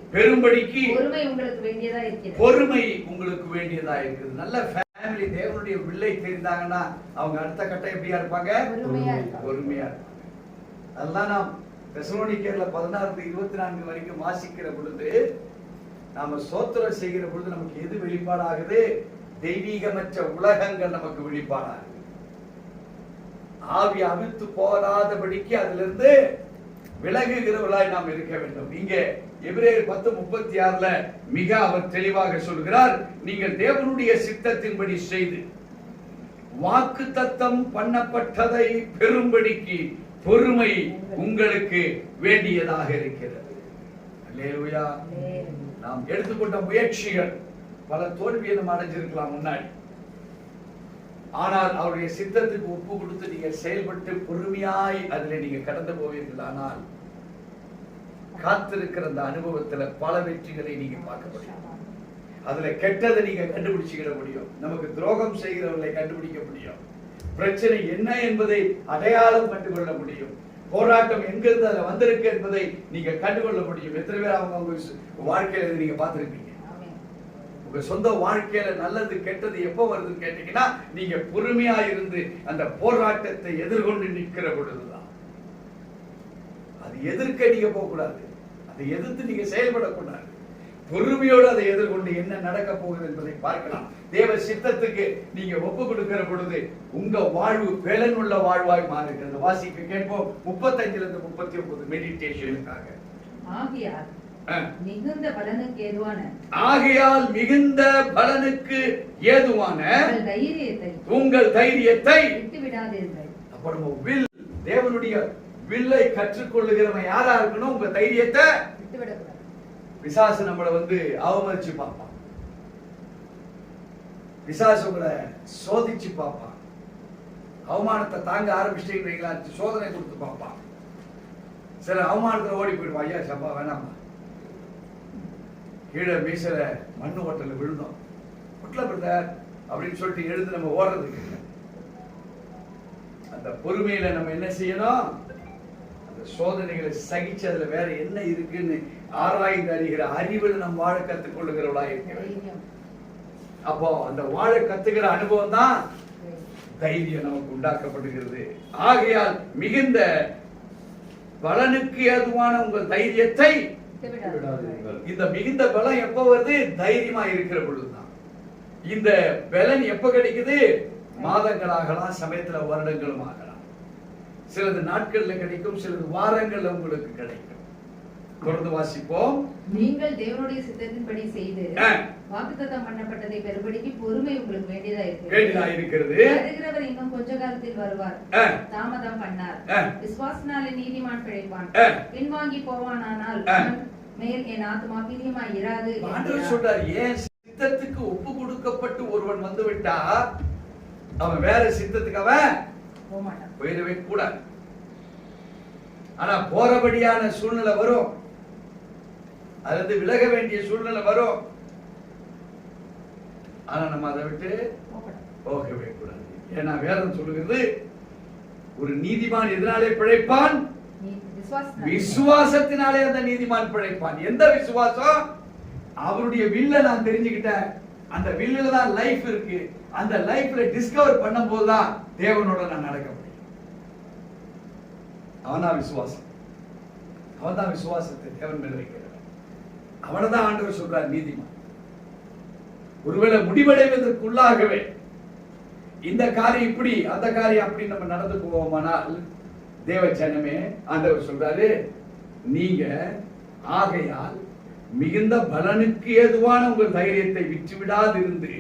பொறுமை உங்களுக்கு வேண்டியதா இருக்குது. நல்ல ஃபேமிலி தேவனுடைய வில்லை தெரிந்தாங்கன்னா அவங்க அடுத்த கட்டம் எப்படியா இருப்பாங்க? பொறுமையா இருப்பாங்க. அதெல்லாம் நாம் தெசலோனிக்கேயர்ல 16-24 வரைக்கும் வாசிக்கிற பொழுது, நாம சோத்திரம் செய்கிற பொழுது நமக்கு எது வெளிப்பாடாகுது? தெய்வீகமற்ற உலகங்கள் நமக்கு வெளிப்பாடாகுது. ஆவி அவிழ்த்து போகாதபடிக்கு அதிலிருந்து விலகுகிறவர்களாய் நாம் இருக்க வேண்டும். இங்கே எபிரேயர் 10:36ல மிக அவர் தெளிவாக சொல்கிறார், நீங்கள் தேவனுடைய சித்தத்தின்படி செய்து வாக்குத்தத்தம் பண்ணப்பட்டதை பெரும்படிக்கு பொறுமை உங்களுக்கு வேண்டியதாக இருக்கிறது. அல்லேலூயா. நாம் எடுத்துக்கொண்ட முயற்சிகள் பல தோல்வியை நம்ம அடைஞ்சிருக்கலாம் முன்னாடி. ஆனால் அவருடைய சித்தத்துக்கு ஒப்பு கொடுத்து நீங்க செயல்பட்டு பொறுமையாய் அதில் நீங்க கடந்து போவீர்கள். ஆனால் காத்திருக்கிற அந்த அனுபவத்துல பல வெற்றிகளை நீங்க பார்க்க முடியும். அதுல கெட்டதை நீங்க கண்டுபிடிச்சுக்கிட முடியும். நமக்கு துரோகம் செய்கிறவர்களை கண்டுபிடிக்க முடியும். பிரச்சனை என்ன என்பதை அடையாளம் கண்டுகொள்ள முடியும். போராட்டம் எங்கிருந்து அதுல வந்திருக்கு என்பதை நீங்க கண்டுகொள்ள முடியும். எத்தனை பேர் அவங்க வாழ்க்கையில நீங்க பார்த்திருப்பீங்க? உங்க சொந்த வாழ்க்கையில நல்லது கெட்டது எப்ப வருதுன்னு கேட்டீங்கன்னா, நீங்க பொறுமையா இருந்து அந்த போராட்டத்தை எதிர்கொண்டு நிற்கிற பொழுதுதான். அது எதிர்க்க நீங்க போக கூடாது, அதை எதிர்த்து நீங்க செயல்படக்கூடாது. பொறுமையோடு அதை எதிர்கொண்டு என்ன நடக்க போகுது என்பதை பார்க்கலாம். தேவ சித்தத்துக்கு நீங்க ஒப்பு கொடுக்கிற பொழுது உங்க வாழ்வு பலனுள்ள வாழ்வாய் மாறுகிறது. வாசிக்க கேட்போம் 35 இருந்து 39 மெடிடேஷனுக்காக. ஆகையால் மிகுந்த பலனுக்கு ஏதுவான உங்கள் தைரியத்தை விட்டு விடாதீர்கள். அப்ப நம்ம தேவனுடைய வில்லை கற்றுக்கொள்ளுகிறவன் யாரா இருக்கணும்? உங்க தைரியத்தை விட்டு விடக்கூடாது. பிசாசு நம்மளை அவமதிச்சு பார்ப்பான். பிசாசு உங்களை சோதிச்சு பார்ப்பான். அவமானத்தை தாங்க ஆரம்பிச்சிட்டீங்களா, சோதனை கொடுத்து பார்ப்பான். சில அவமானத்துல ஓடி போயிடுவான். ஐயா சம்பா வேணாமா, கீழே மீசல மண்ணு ஓட்டல விழுந்தோம் ஒட்டல பிரதர் அப்படின்னு சொல்லிட்டு எழுந்து நம்ம ஓடுறதுக்கு இல்லை. அந்த பொறுமையில நம்ம என்ன செய்யணும்? அந்த சோதனைகளை சகிச்சு அதுல வேற என்ன இருக்குன்னு ஆராய்ந்து அறிகிற அறிவில் நம்ம வாழ கத்துக்கொள்ளுகிறவளா இருக்கிறோம். அப்போ அந்த வாழ கத்துக்கிற அனுபவம் தான் தைரியம் நமக்கு உண்டாக்கப்படுகிறது. ஆகையால் மிகுந்த பலனுக்கு ஏதுவான உங்கள் தைரியத்தை இந்த மிகுந்த பலம் எப்ப வருது? தைரியமா இருக்கிற பொழுதுதான். இந்த பலன் எப்ப கிடைக்குது? மாதங்களாகலாம், சமயத்துல வருடங்களும் ஆகலாம். சிலது நாட்கள்ல கிடைக்கும், சிலது வாரங்கள்ல உங்களுக்கு கிடைக்கும். தொடர்ந்து வாசிப்போம். நீங்கள் தேவனுடைய சித்தத்தின்படி செய்து வாக்குத்தத்தம் பண்ணப்பட்டதை பெறும்படிக்கு பொறுமை உங்களுக்கு வேண்டியதா இருக்கிறது. வருகிறவர் இன்னும் கொஞ்ச காலத்தில் வருவார், தாமதம் பண்ணார். விசுவாசனாலே நீதிமான் பிழைப்பான். பின்வாங்கி போவானானால் மேல் என் ஆத்துமா பிரியமாய் இராது. ஆண்டவர் சொல்றார், ஏன் சித்தத்துக்கு ஒப்பு கொடுக்கப்பட்டு ஒருவன் வந்து விட்டா அவன் வேற சித்தத்துக்கு அவன் போக மாட்டான், போயிடவே கூடாது. ஆனா போறபடியான சூழ்நிலை வரும், அது விலக வேண்டிய சூழ்நிலை வரும். ஆனா நம்ம அதை விட்டு போகவே கூடாது. ஏன்னா வேதம் சொல்லுகிறது, ஒரு நீதிமான் எதனாலே பிழைப்பான்? விசுவாசத்தினாலே அந்த நீதிமான் பிழைப்பான். எந்த விசுவாசம்? அவருடைய வில்ல நான் தெரிஞ்சுக்கிட்டேன், அந்த வில்லுல தான் லைஃப் இருக்கு. அந்த லைஃப்ல டிஸ்கவர் பண்ணும் போதுதான் தேவனோட நான் நடக்க முடியும். அவன்தான் விசுவாசம். அவன்தான் விசுவாசத்தை தேவன் மேல் வைக்கிறார். அவனதான் ஆண்டவர் சொல்றார் நீதிமான். ஒருவேளை முடிவடைவதற்குள்ளாகவே இந்த காரியம் இப்படி, அந்த காரியம் அப்படி நம்ம நடந்து போவோமானால், தேவ ஜனமே, ஆண்டவர் சொல்றாரு, நீங்க ஆகையால் மிகுந்த பலனுக்கு ஏதுவான உங்கள் தைரியத்தை விட்டுவிடாதிருந்து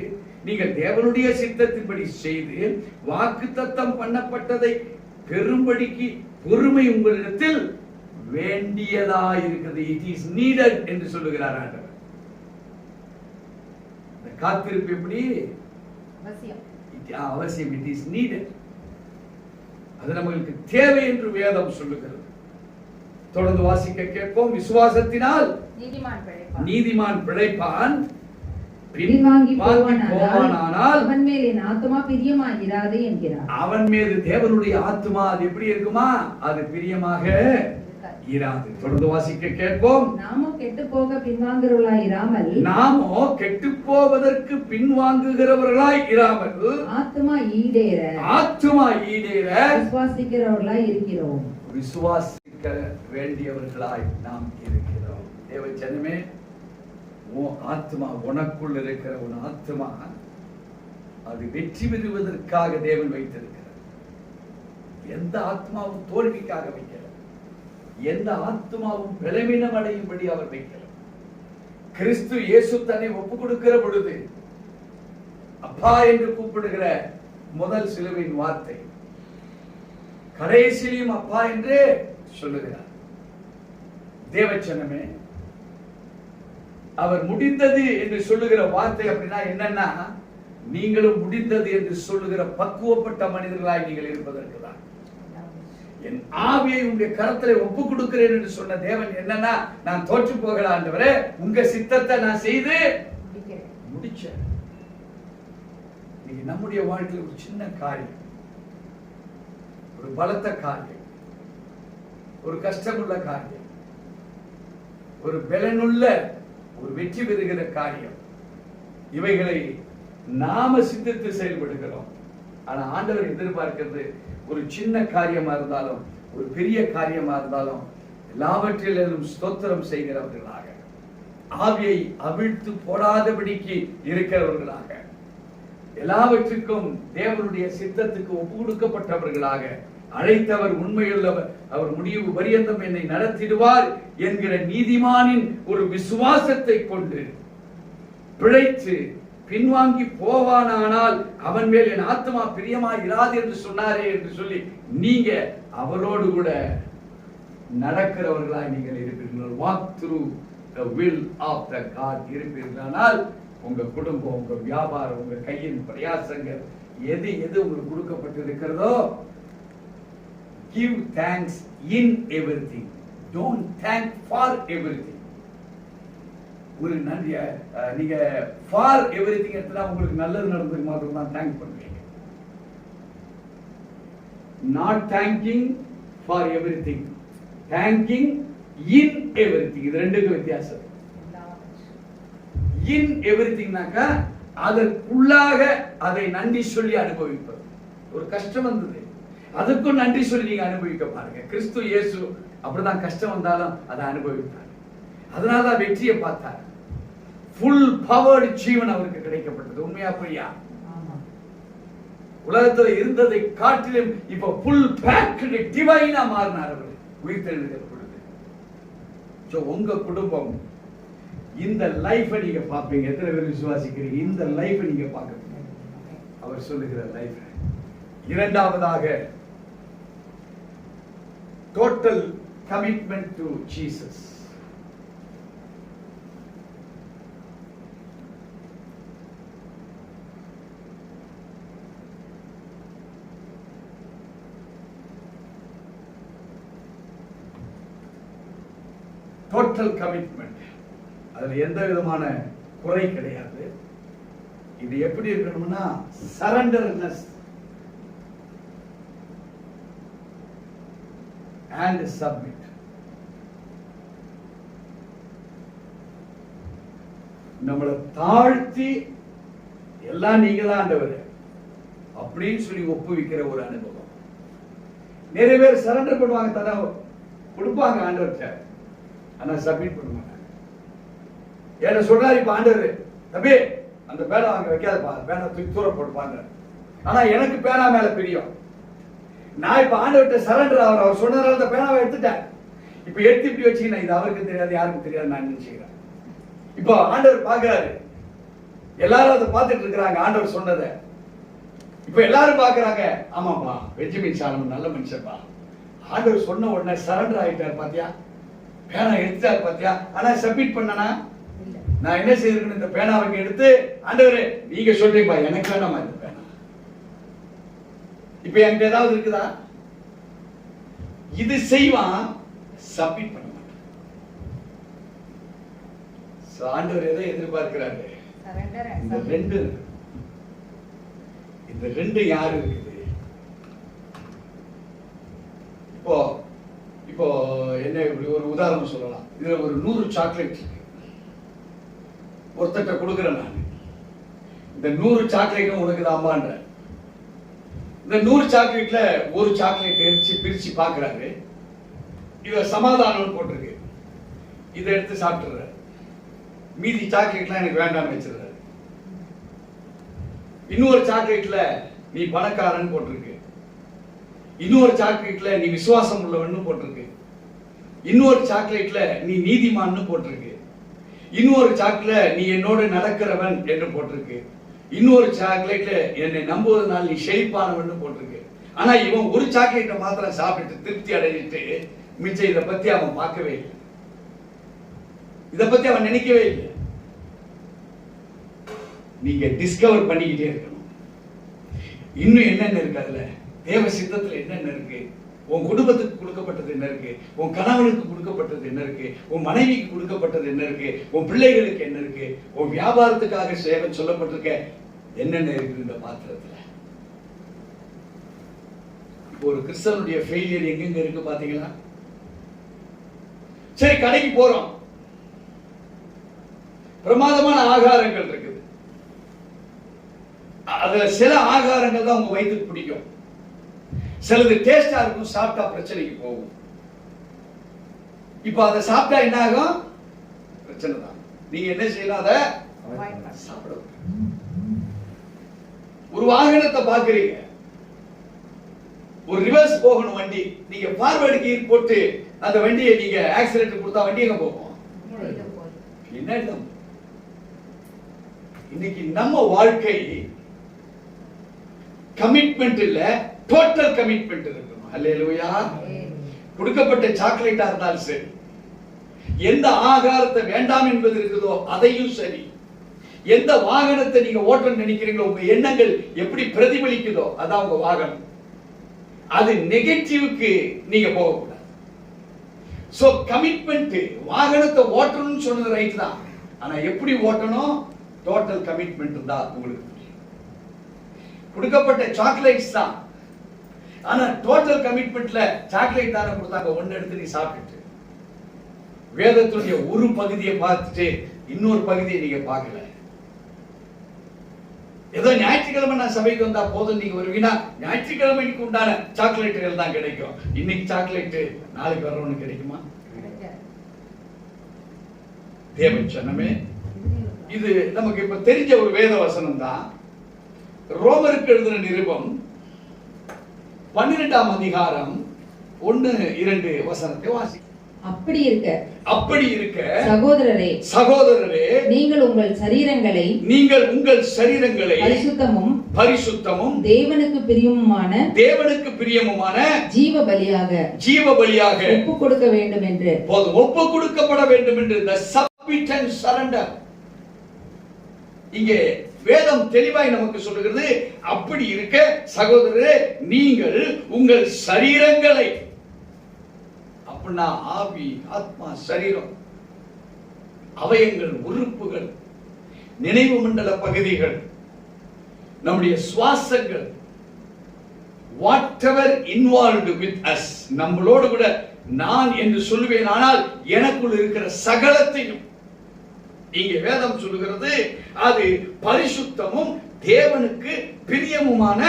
நீங்கள் தேவனுடைய சித்தத்தின்படி செய்து வாக்குத்தத்தம் பண்ணப்பட்டதை பெரும்படிக்கு பொறுமை உங்களிடத்தில் வேண்டியதா இருக்கிறது. இட் இஸ் நீடட் என்று சொல்லுகிறார் ஆண்டவர். இந்த காத்திருப்பு எப்படி அவசியம்? It is needed. அது நமக்கு தேவை என்று வேதம் சொல்லுகிறது. தொடர்ந்து வாசிக்க கேட்போம். விசுவாசத்தினால் நீதிமான் பிழைப்பான், பின்வாங்கி போவானானால் அவன் மேல் என் ஆத்துமா பிரியமாய் இராது என்கிறார். அவன் மீது தேவனுடைய ஆத்துமா அது எப்படி இருக்குமா? அது பிரியமாக இராது. தொடர்ந்து வாசிக்க கேட்போம். நாமோ கெட்டு போக பின்வாங்குகிறவர்களாய் இராமல், நாமோ கெட்டு போவதற்கு பின்வாங்குகிறவர்களாய் இராமல் ஆத்துமா ஈடேற விசுவாசிக்கிறவர்களாய் இருக்கிறோம். விசுவாசிக்க வேண்டியவர்களாய் நாம் இருக்கிறோம். தேவ ஜனமே, உன் ஆத்மா, உனக்குள் இருக்கிற உன் ஆத்மா அது வெற்றி பெறுவதற்காக தேவன் வைத்திருக்கிறார். எந்த ஆத்மாவும் தோல்விக்காக வைக்கல, எந்த ஆத்மாவும் பலவீனம் அடையும்படி அவர் வைக்கல. கிறிஸ்து இயேசு தன்னை ஒப்பு கொடுக்கிற பொழுது அப்பா என்று கூப்பிடுகிற முதல் சிலுவையின் வார்த்தை கடைசியிலும் அப்பா என்று சொல்லுகிறார். தேவச்சனமே, அவர் முடிந்தது என்று சொல்லுகிற வார்த்தை அப்படின்னா என்னன்னா, நீங்களும் முடிந்தது என்று சொல்லுகிற பக்குவப்பட்ட மனிதர்களாய் நீங்கள் இருப்பதற்கு தான். என் ஆவியை உங்களுடைய கரத்திலே ஒப்பு கொடுக்கிறேன் என்று சொன்ன தேவன் என்னன்னா, நான் தோற்று போகல ஆண்டவரே, உங்க சித்தத்தை நான் செய்து முடிச்ச. இன்னைக்கு நம்முடைய வாழ்க்கையில் ஒரு சின்ன காரியம், ஒரு பலத்த காரியம், ஒரு கஷ்டமுள்ள காரியம், ஒரு பலனுள்ள ஒரு வெற்றி பெறுகிற காரியம், இவைகளை நாம சிந்தித்து செயல்படுகிறோம். ஆனா ஆண்டவர் எதிர்பார்க்கிறது ஒரு சின்ன காரியமா இருந்தாலும் ஒரு பெரிய காரியமா இருந்தாலும் எல்லாவற்றிலும் ஸ்தோத்திரம் செய்கிறவர்களாக, ஆவியை அவிழ்த்து போடாதபடிக்கு இருக்கிறவர்களாக, எல்லாவற்றுக்கும் தேவனுடைய சித்தத்துக்கு ஒப்பு கொடுக்கப்பட்டவர்களாக, அழைத்தவர் உண்மையுள்ளவர், அவர் முடிவு பரியந்தம் என்னை நடத்திடுவார் என்கிற நீதிமானின் ஒரு விசுவாசத்தை கொண்டு பிழைத்து பின்வாங்கி போவானானால் அவன் மேல் என் ஆத்மா பிரியமா இராது என்று சொன்னாரே என்று சொல்லி நீங்க அவரோடு கூட நடக்கிறவர்களாய் நீங்கள் இருப்பீர்கள். walk through the will of the God இருப்பீர்களானால் உங்க குடும்பம், உங்க வியாபாரம், உங்க கையின் பிரயாசங்கள் எது எது உங்களுக்கு கொடுக்கப்பட்டிருக்கிறதோ, give thanks in everything, don't thank for everything. ஒரு நன்றி நீங்க ஃபார் எவ்ரிதிங் எடுத்தா உங்களுக்கு நல்லது நடந்ததுக்கு மாத்திரம் தான் தேங்க் பண்ணுவீங்க. Not thanking for everything, thanking in everything. இது ரெண்டுக்கும் வித்தியாசம். இன் எவ்ரிதிங்னாக்கா அதற்குள்ளாக அதை நன்றி சொல்லி அனுபவிப்பது. ஒரு கஷ்டம் வந்தது, அதுக்கும் நன்றி சொல்லி நீங்க அனுபவிக்க பாருங்க. கிறிஸ்து இயேசு அப்படிதான் கஷ்டம் வந்தாலும் அதை அனுபவித்தார். அதனாலதான் வெற்றியை பார்த்தார். ஃபுல் பவர்டு ஜீவன் அவருக்கு கிடைக்கப்பட்டது. உண்மையா பொய்யா? உலகத்தில் இருந்ததை காட்டிலும் இப்ப ஃபுல் பேக்டு டிவைனா மாறினார் அவர் உயிர்த்தெழுகிற பொழுது. சோ உங்க குடும்பம் இந்த லைஃபை நீங்க பாப்பீங்க. எத்தனை பேர் விசுவாசிக்கிறீங்க? இந்த லைஃபை நீங்க பார்க்க அவர் சொல்லுகிற லைஃப். இரண்டாவதாக total commitment to Jesus. Total commitment, அதுல எந்த விதமான குறை கிடையாது. இது எப்படி இருக்கணும்னா சரண்டர்னஸ் அண்ட் சப்மிட். நம்மளை தாழ்த்தி எல்லாம் நீங்க தான் ஆண்டவர் அப்படின்னு சொல்லி ஒப்புவிக்கிற ஒரு அனுபவம். நிறைய பேர் சரண்டர் பண்ணுவாங்க, தானே கொடுப்பாங்க ஆண்டவர்கிட்ட, ஆனா சப்மிட் பண்ண மாட்டாங்க. என்ன சொல்றாரு இப்ப ஆண்டவர், தம்பி அந்த பேனா அங்க வைக்காதப்பா, பேனா தூக்கி தூர போட்டுப்பாங்க. ஆனா எனக்கு பேனா மேல பிரியம். நான் இப்ப ஆண்டவர்கிட்ட சரண்டர் ஆகிற, அவர் சொன்னதால அந்த பேனாவை எடுத்துட்டேன். இப்ப எடுத்து இப்படி வச்சுக்கினா இது அவருக்கு தெரியாது, யாருக்கும் தெரியாது நான் நினைச்சுக்கிறேன். இப்போ ஆண்டவர் பாக்குறாரு, எல்லாரும் அதை பார்த்துட்டு இருக்கிறாங்க ஆண்டவர் சொன்னதை. இப்ப எல்லாரும் பாக்குறாங்க, ஆமாப்பா பெஞ்சமின் சாலமன் நல்ல மனுஷப்பா, ஆண்டவர் சொன்ன உடனே சரண்டர் ஆயிட்டார் பாத்தியா, பேனா எடுத்தார் பாத்தியா. ஆனா சப்மிட் பண்ணனா நான் என்ன செய்திருக்கணும்? இந்த பேனாவை எடுத்து ஆண்டவரே நீங்க சொல்றீங்கப்பா, எனக்கு வேணாமா இந்த பேனா, இப்ப என்கிட்ட ஏதாவது இருக்குதா? இது செய்வான், சப்மிட் பண்ண மாட்டான். ஆண்டவர் எதை எதிர்பார்க்கிறாரு? இந்த ரெண்டு யாரு இருக்குது? இப்போ என்ன இப்படி ஒரு உதாரணம் சொல்லலாம். இதுல ஒரு 100 சாக்லேட் இருக்கு, ஒருத்தட்ட கொடுக்குறேன் நான். இந்த 100 சாக்லேட்டும் உனக்கு தான் அம்மான்ற. இந்த 100 சாக்லேட்ல ஒரு சாக்லேட் பிரிச்சு பாக்குறாரு, இத சமாதானம் போட்டிருக்கு, இதை எடுத்து சாப்பிட்டுறாரு. மீதி சாக்லேட்லாம் எனக்கு வேண்டாம்னு வச்சிருக்காரு. இன்னொரு சாக்லேட்ல நீ பணக்காரன் போட்டிருக்கு, இன்னொரு சாக்லேட்ல நீ விசுவாசம் உள்ளவன்னு போட்டிருக்கு, இன்னொரு சாக்லேட்ல நீ நீதிமான்னு போட்டிருக்கு, இன்னொரு சாக்லேட்ல நீ என்னோடு நடக்கிறவன் என்று போட்டிருக்கு, இன்னொரு சாக்லேட்ல என்னை நம்புவதனால் நீ செழிப்பானவன் போட்டிருக்கு. ஆனா இவன் ஒரு சாக்லேட்டை மாத்திரம் சாப்பிட்டு திருப்தி அடைஞ்சிட்டு மிச்சம் இதை பத்தி அவன் பார்க்கவே இல்லை, இதை பத்தி அவன் நினைக்கவே இல்லை. நீங்க டிஸ்கவர் பண்ணிக்கிட்டே இருக்கணும், இன்னும் என்னென்ன இருக்கு, அதுல தேவ சித்தத்துல என்னென்ன இருக்கு, உன் குடும்பத்துக்கு கொடுக்கப்பட்டது என்ன இருக்கு, உன் கணவனுக்கு கொடுக்கப்பட்டது என்ன இருக்கு, உன் மனைவிக்கு கொடுக்கப்பட்டது என்ன இருக்கு, உன் பிள்ளைகளுக்கு என்ன இருக்கு, உன் வியாபாரத்துக்காக சேவை சொல்லப்பட்டிருக்க என்னென்ன இருக்கு இந்த பாத்திரத்துல. ஒரு கிறிஸ்தவனுடைய ஃபெயிலியர் எங்கெங்க இருக்கு பாத்தீங்களா? சரி, கடைக்கு போறோம், பிரமாதமான ஆகாரங்கள் இருக்குது, அதுல சில ஆகாரங்கள் தான் உங்க வயிற்றுக்கு பிடிக்கும், சிலது டேஸ்டா இருக்கும், சாப்பிட்டா பிரச்சனைக்கு போகும். இப்ப அதை சாப்பிட்டா என்ன ஆகும்? பிரச்சனை தான். நீங்க என்ன செய்யலாம்? அதை சாப்பிட. ஒரு வாகனத்தை பாக்குறீங்க, ஒரு ரிவர்ஸ் போகணும் வண்டி, நீங்க ஃபார்வர்டு கீர் போட்டு அந்த வண்டியை நீங்க ஆக்சிடென்ட் கொடுத்தா வண்டி எங்க போகும்? என்ன? இன்னைக்கு நம்ம வாழ்க்கை கமிட்மெண்ட் இல்ல, டோட்டல் கமிட்மெண்ட் இருக்கணும். அல்லேலூயா. கொடுக்கப்பட்ட சாக்லேட்டா இருந்தாலும் சரி, எந்த ஆகாரத்தை வேண்டாம் என்பது இருக்குதோ அதையும் சரி, எந்த வாகனத்தை நீங்க ஓட்ட நினைக்கிறீங்களோ, உங்க எண்ணங்கள் எப்படி பிரதிபலிக்குதோ அதான் உங்க வாகனம். அது நெகட்டிவ்க்கு நீங்க போகக்கூடாது. சோ கமிட்மெண்ட், வாகனத்தை ஓட்டணும்னு சொன்னது ரைட் தான், ஆனா எப்படி ஓட்டணும்? டோட்டல் கமிட்மெண்ட் இருந்தா உங்களுக்கு கொடுக்கப்பட்ட சாக்லேட்ஸ் தான், ஆனா டோட்டல் கமிட்மெண்ட்ல சாக்லேட் தானே கொடுத்தாங்க, ஒன்னு எடுத்து நீ சாப்பிட்டுட்டு வேதத்துடைய ஒரு பகுதியை பார்த்துட்டு இன்னொரு பகுதியை நீங்க பார்க்கல. ஏதோ ஞாயிற்றுக்கிழமை நான் சபைக்கு வந்தா போதும் நீங்க வருவீங்கன்னா ஞாயிற்றுக்கிழமைக்கு உண்டான சாக்லேட்டுகள் தான் கிடைக்கும். இன்னைக்கு சாக்லேட் நாளைக்கு வரவனுக்கு கிடைக்குமா? தேவச்சனமே, இது நமக்கு இப்ப தெரிஞ்ச ஒரு வேத வசனம் தான். ரோமருக்கு எழுதின நிருபம் 12ஆம் அதிகாரம் 1-2 வசனத்தை வாசி. அப்படி இருக்க சகோதரரே, நீங்கள் உங்கள் சரீரங்களை பரிசுத்தமும் தேவனுக்கு பிரியமுமான ஜீவ பலியாக ஒப்புக் கொடுக்க வேண்டும் என்று, ஒப்பு கொடுக்கப்பட வேண்டும் என்று, the submitted surrender. இங்கே வேதம் தெளிவாய் நமக்கு சொல்லுகிறது. அப்படி இருக்க சகோதரரே, நீங்கள் உங்கள் சரீரங்களை, அப்படின்னா ஆவி, ஆத்மா, சரீரம், அவயங்கள், உறுப்புகள், நினைவு மண்டல பகுதிகள், நம்முடைய சுவாசங்கள், whatever involved with us, நம்மளோடு கூட நான் என்று சொல்லுவேன், ஆனால் எனக்குள் இருக்கிற சகலத்தையும் இங்கே வேதம் சொல்லுகிறது. அது பரிசுத்தமும் தேவனுக்கு பிரியமுமான,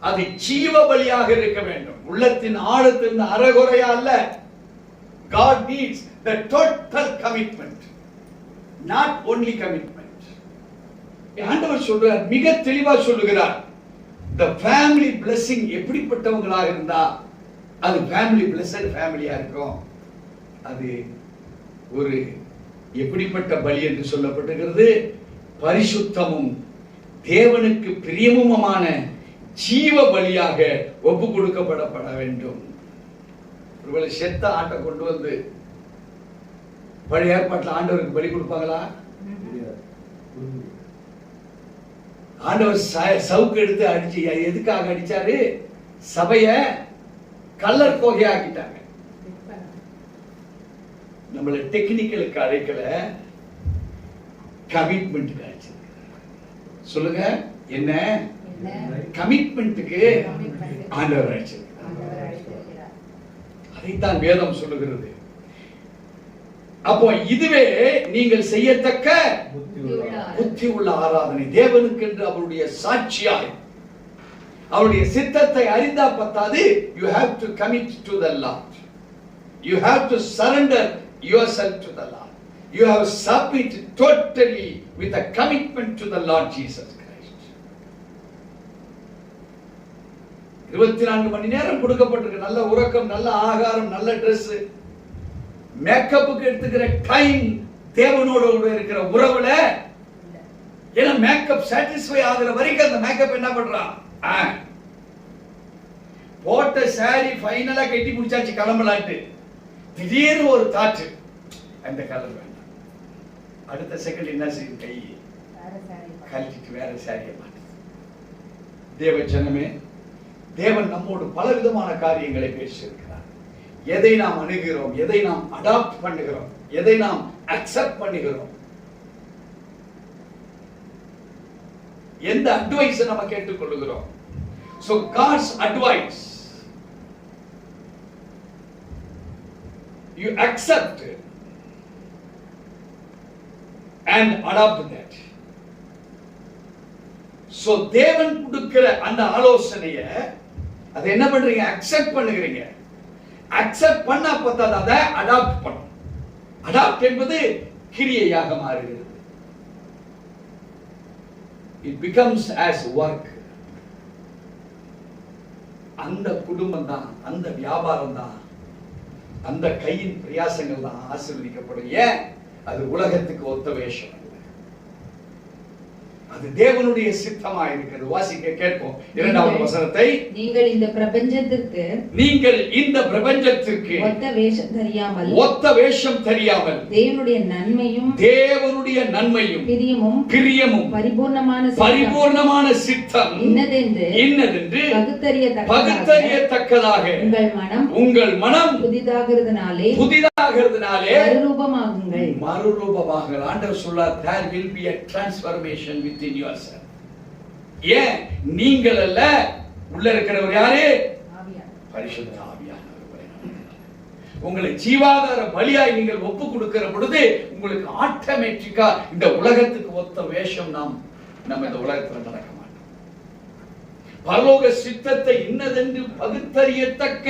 அது ஜீவ பலியாக இருக்க வேண்டும். உள்ளத்தின் ஆழத்தின் அறகுறையா அல்ல. God needs the total commitment, not only commitment. ஆண்டவர் சொல்றார், மிக தெளிவா சொல்லுகிறார், the family blessing எப்படிப்பட்டவங்களாக இருந்தா அது family blessed ஃபேமிலியா இருக்கும். அது ஒரு எப்படிப்பட்ட பலி என்று சொல்லப்பட்டிருக்கிறது? பரிசுத்தமும் தேவனுக்கு பிரியமுமான ஜீவ பலியாக ஒப்பு கொடுக்கப்பட வேண்டும். ஒருவேளை செத்த ஆட்டை கொண்டு வந்து பழைய ஏற்பாட்டில் ஆண்டவருக்கு பலி கொடுப்பாங்களா? ஆண்டவர் சவுக்கு எடுத்து அடிச்சு, எதுக்காக அடிச்சாரு? சபைய கல்லர் கோகையாக்கிட்டாங்க. நம்மள டெக்னிக்கலுக்கு அழைக்கல, கமிட்மெண்ட்டுக்கு அழைச்சு. சொல்லுங்க, என்ன கமிட்மெண்ட்டுக்கு ஆண்டவர் அழைச்சு. அதைத்தான் வேதம் சொல்லுகிறது. அப்போ இதுவே நீங்கள் செய்யத்தக்க புத்தி உள்ள ஆராதனை. தேவனுக்கு என்று அவருடைய சாட்சியாய் அவருடைய சித்தத்தை அறிந்தா பத்தாது. You have to commit to the Lord. You have to surrender yourself to the Lord. You have submitted totally with a commitment to the Lord Jesus Christ. 24 மணி நேரம் கொடுக்கப்பட்டிருக்கு. நல்ல உறக்கம், நல்ல ஆகாரம், நல்ல Dress, மேக்கப்புக்கு எடுத்துக்கிற டைம், தேவனோடு இருக்கிற உறவுல. ஏன்னா மேக்கப் சாட்டிஸ்ஃபை ஆகிற வரைக்கும் அந்த மேக்கப் என்ன பண்றான்? போட்ட சாரி ஃபைனலா கட்டி முடிச்சாச்சு, கிளம்பலான்ட்டு திடீர்னு ஒரு தாட்டு, அந்த கலர் வேண்டாம். அடுத்த செகண்ட் என்ன செய்யும்? கை கழட்டிட்டு வேற சாரியை மாட்டு. தேவ ஜனமே, தேவன் நம்மோடு பல விதமான காரியங்களை பேசியிருக்கிறார். எதை நாம் அணுகிறோம், எதை நாம் அடாப்ட் பண்ணுகிறோம், எதை நாம் அக்செப்ட் பண்ணுகிறோம், எந்த அட்வைஸ் நம்ம கேட்டுக்கொள்கிறோம். So God's advice, you accept it and adopt that. So தேவன் கொடுக்கிற அந்த ஆலோசனையை அதை என்ன பண்றீங்க, அக்செப்ட் பண்ணுகிறீங்க. அக்செப்ட் பண்ணா பத்தாது, அதை அடாப்ட் பண்ணும். அடாப்ட் என்பது கிரியையாக மாறுகிறது. It becomes as work. அந்த குடும்பம் தான், அந்த வியாபாரம் தான், அந்த கையின் பிரயாசங்கள் தான் ஆசீர்வதிக்கப்படும். ஏன்? அது உலகத்துக்கு ஒத்த வேஷம் அல்ல, அது தேவனுடைய சித்தமா இருக்கிறது. வாசிக்க கேட்போம் இரண்டாவது வசனத்தை. நீங்கள் இந்த பிரபஞ்சத்திற்கு ஒத்த வேஷம் தெரியாமல் தேவனுடைய நன்மையும் பிரியமும் பரிபூர்ணமான சித்தம் இன்னதென்று பகுத்தறியத்தக்கதாக உங்கள் மனம் புதிதாகிறதுனாலே மறுரூபமாகுங்கள். ஆண்டவர் சொல்றார், there will be a transformation within yourself. ஏன்? நீங்கள் அல்ல, உள்ள இருக்கிறவர் யாரு? பரிசுத்த ஆவியானவர். உங்களை ஜீவாதார பலியாய் நீங்கள் ஒப்பு கொடுக்கிற பொழுது உங்களுக்கு ஆட்டோமேட்டிக்கா இந்த உலகத்துக்கு ஒத்த வேஷம் நம்ம இந்த உலகத்துல நடக்க மாட்டோம். பரலோக சித்தத்தை இன்னதென்று பகுத்தறியத்தக்க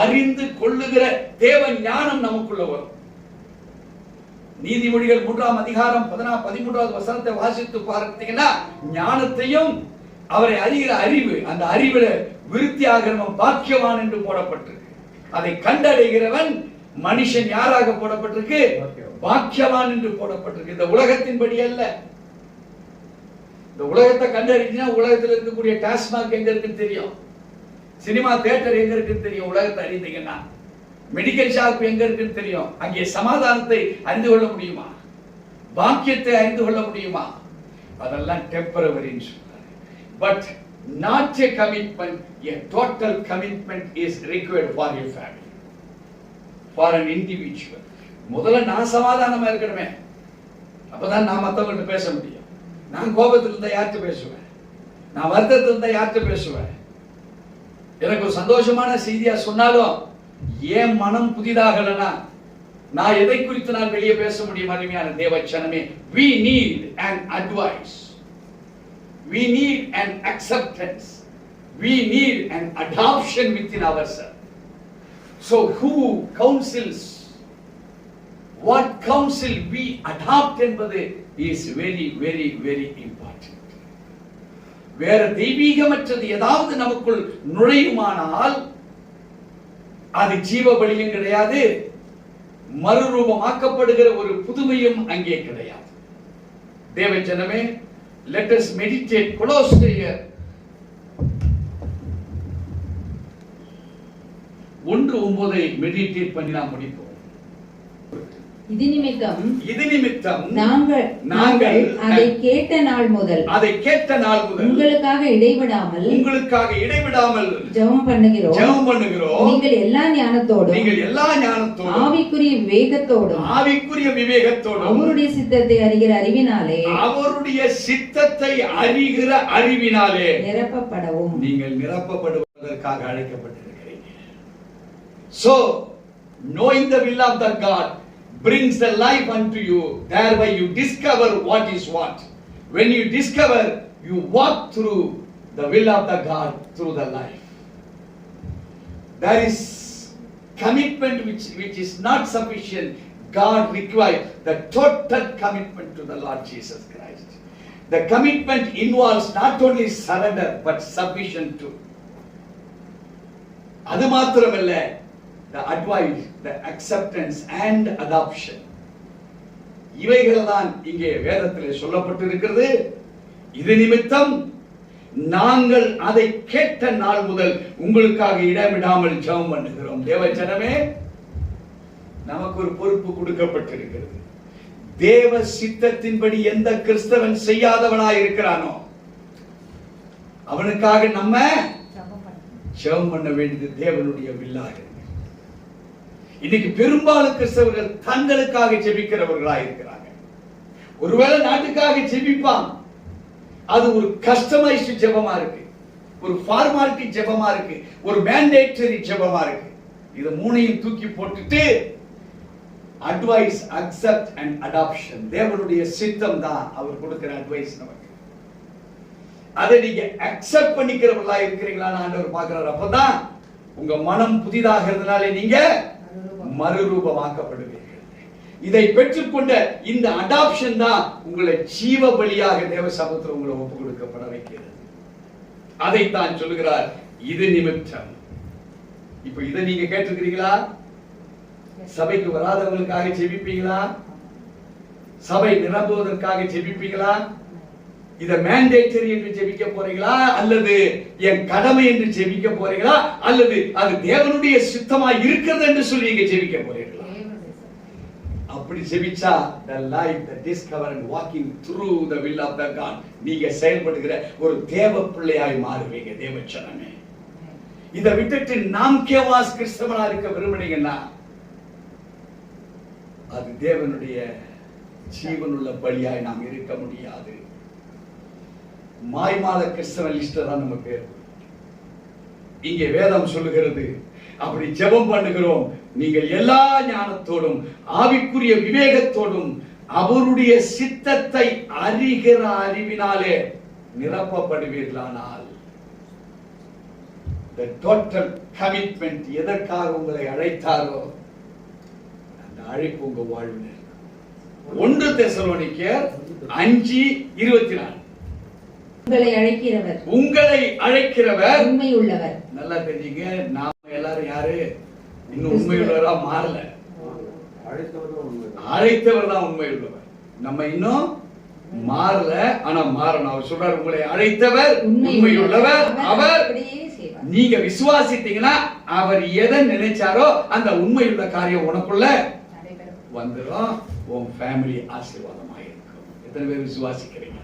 அறிந்து கொள்ளுகிற தேவ ஞானம் நமக்குள்ள வரும். நீதிமொழிகள் 3ஆம் அதிகாரம் 13வது வசனத்தை வாசித்து பார்த்தீங்கன்னா, ஞானத்தையும் அவரை அறிகிற அறிவு, அந்த அறிவுல விருத்தியாகிறவன் பாக்கியவான் என்று போடப்பட்டிருக்கு. அதை கண்டடைகிறவன் மனுஷன் யாராக போடப்பட்டிருக்கு? பாக்கியவான் என்று போடப்பட்டிருக்கு. இந்த உலகத்தின்படி அல்ல. இந்த உலகத்தை கண்டறிஞ்சினா உலகத்தில் இருக்கக்கூடிய டாஸ்மாக் எங்க இருக்குன்னு தெரியும், சினிமா தியேட்டர் எங்க இருக்குன்னு தெரியும். உலகத்தை அறிந்தீங்கன்னா மெடிக்கல் ஷாப் எங்க இருக்குன்னு தெரியும். அங்கே சமாதானத்தை அறிந்து கொள்ள முடியுமா? பாக்கியத்தை அறிந்து கொள்ள முடியுமா? அதெல்லாம் டெம்பரவரின்னு சொல்றாரு. But not a commitment, a total commitment is required for your family, for an individual. முதல்ல நான் சமாதானமா இருக்கணுமே, அப்பதான் நான் மத்தவங்கள்ட்ட பேச முடியும். நான் கோபத்தில் இருந்தா யார்கிட்ட பேசுவேன்? நான் வருத்தத்தில் இருந்தா யார்கிட்ட பேசுவேன்? எனக்கு ஒரு சந்தோஷமான செய்தியா சொன்னாலும் ஏன் மனம் புதிதாகலனா நான் எதை குறித்து நான் வெளியே பேச முடியும்? அருமையான தேவச்சனமே, we need an advice, we need an acceptance, we need an adoption within ourselves. So who counsels, what counsel we adopt என்பது is very very very important. வேற தெய்வீகமற்றது ஏதாவது நமக்குள் நுழையுமானால் அது ஜீவ பலியும் கிடையாது, மறுரூபமாக்கப்படுகிற ஒரு புதுமையும் அங்கே கிடையாது. தேவஜனமே, let us meditate. கொலோசியர் 1:9 மெடிடேட் பண்ணி நாம் முடிப்போம். இது நிமித்தம் நாங்கள் அதை கேட்ட நாள் முதல் உங்களுக்காக இடைவிடாமல் ஜெபம் பண்ணுகிறோம். நீங்கள் எல்லா ஞானத்தோடும் ஆவிக்குரிய விவேகத்தோடும் அவருடைய சித்தத்தை அறிகிற அறிவினாலே நிரப்பப்படவும். நீங்கள் நிரப்பப்படுவதற்காக அழைக்கப்பட்டிருக்கிறீங்க. So knowing the will of the God brings the life unto you. Thereby you discover what is what. When you discover, you walk through the will of the God through the life. There is commitment which is not sufficient. God requires the total commitment to the Lord Jesus Christ. The commitment involves not only surrender but submission too. அது மாத்திரமல்ல, the advice, the acceptance and adoption. இவைகள் தான் இங்கே வேதத்திலே சொல்லப்பட்டிருக்கிறது. இது நிமித்தம் நாங்கள் அதை கேட்ட நாள் முதல் உங்களுக்காக இடமிடாமல் ஜெபம் பண்ணுகிறோம். தேவஜனமே, நமக்கு ஒரு பொறுப்பு கொடுக்கப்பட்டிருக்கிறது. தேவ சித்தத்தின்படி எந்த கிறிஸ்தவன் செய்யாதவனாய் இருக்கிறானோ அவனுக்காக நம்ம ஜெபம் பண்ண வேண்டியது தேவனுடைய வில்லாக. இன்னைக்கு பெரும்பாலும் கிறிஸ்தவர்கள் தங்களுக்காக ஜெபிக்கிறவர்களா இருக்கிறாங்க. ஒருவேளை நாட்டுக்காக ஜெபிப்பான், அது ஒரு கஸ்டமைஸ்டு ஜெபமா இருக்கு, ஒரு ஃபார்மாலிட்டி ஜெபமா இருக்கு, ஒரு மேண்டேட்டரி ஜெபமா இருக்கு. இது மூணையும் தூக்கி போட்டுட்டு அட்வைஸ், அக்செப்ட் அண்ட் அடாப்ஷன், தேவனுடைய சித்தம் தான் அவர் கொடுக்கிற அட்வைஸ் நமக்கு. அதை நீங்க அக்செப்ட் பண்ணிக்கிறவங்களா இருக்கிறீங்களான்னு ஆண்டவர் பார்க்கிறார். அப்பதான் உங்க மனம் புதிதாகிறதுனால நீங்க மறுரூபமாக்கப்படுவீர்கள். இதை பெற்றுக்கொண்ட இந்த அடாப்ஷன் தான் உங்களை ஜீவ பலியாக தேவ சமூகத்தில் உங்களை ஒப்பு கொடுக்கப்பட வைக்கிறது. அதைத்தான் சொல்லுகிறார், இது நிமித்தம். இப்ப இதை நீங்க கேட்டிருக்கிறீங்களா? சபைக்கு வராதவங்களுக்காக ஜெபிப்பீங்களா? சபை நிரம்புவதற்காக ஜெபிப்பீங்களா? இத மேண்டேட்டரி என்று ஜெபிக்க போறீங்களா, அல்லது என் கடமை என்று ஜெபிக்க போறீங்களா, அல்லது அது தேவனுடைய சித்தமா இருக்கிறது என்று சொல்லி நீங்க ஜெபிக்க போறீங்களா? அப்படி ஜெபிச்சா the life, the discover and walking through the will of the God, நீங்க செயல்படுகிற ஒரு தேவ பிள்ளையாய் மாறுவீங்க. தேவ ஜனமே, இத விட்டுட்டு நாம் கேவாஸ் கிறிஸ்தவனா இருக்க விரும்புனீங்கன்னா அது தேவனுடைய ஜீவனுள்ள பலியாய் நாம் இருக்க முடியாது. மாய்மால கிறிஸ்தவன் லிஸ்ட் தான் நம்ம பேர். இங்கே வேதம் சொல்லுகிறது, அப்படி ஜெபம் பண்ணுகிறோம், நீங்கள் எல்லா ஞானத்தோடும் ஆவிக்குரிய விவேகத்தோடும் அவருடைய சித்தத்தை அறிகிற அறிவினாலே நிரப்பப்படுவீர்களானால். the total commitment, எதற்காக உங்களை அழைத்தாரோ அந்த அழைப்பு உங்க வாழ்வில். 1 தெசலோனிக்கேயர் 5:24. உங்களை அழைக்கிறவர் உண்மையுள்ளவர். நல்லா தெரியுங்க, நாம எல்லாரும் யாரு? இன்னும் உண்மையுள்ளவரா மாறல. அழைத்தவர் தான் உண்மையுள்ளவர். நம்ம இன்னும் மாறல, ஆனா மாறணும். அவர் சொல்றார், உங்களை அழைத்தவர் உண்மையுள்ளவர். அவர் நீங்க விசுவாசித்தீங்கன்னா அவர் எதை நினைச்சாரோ அந்த உண்மையுள்ள காரியம் உனக்குள்ள வந்துடும். உன் ஃபேமிலி ஆசீர்வாதமாக இருக்கும். எத்தனை பேர் விசுவாசிக்கிறீங்க?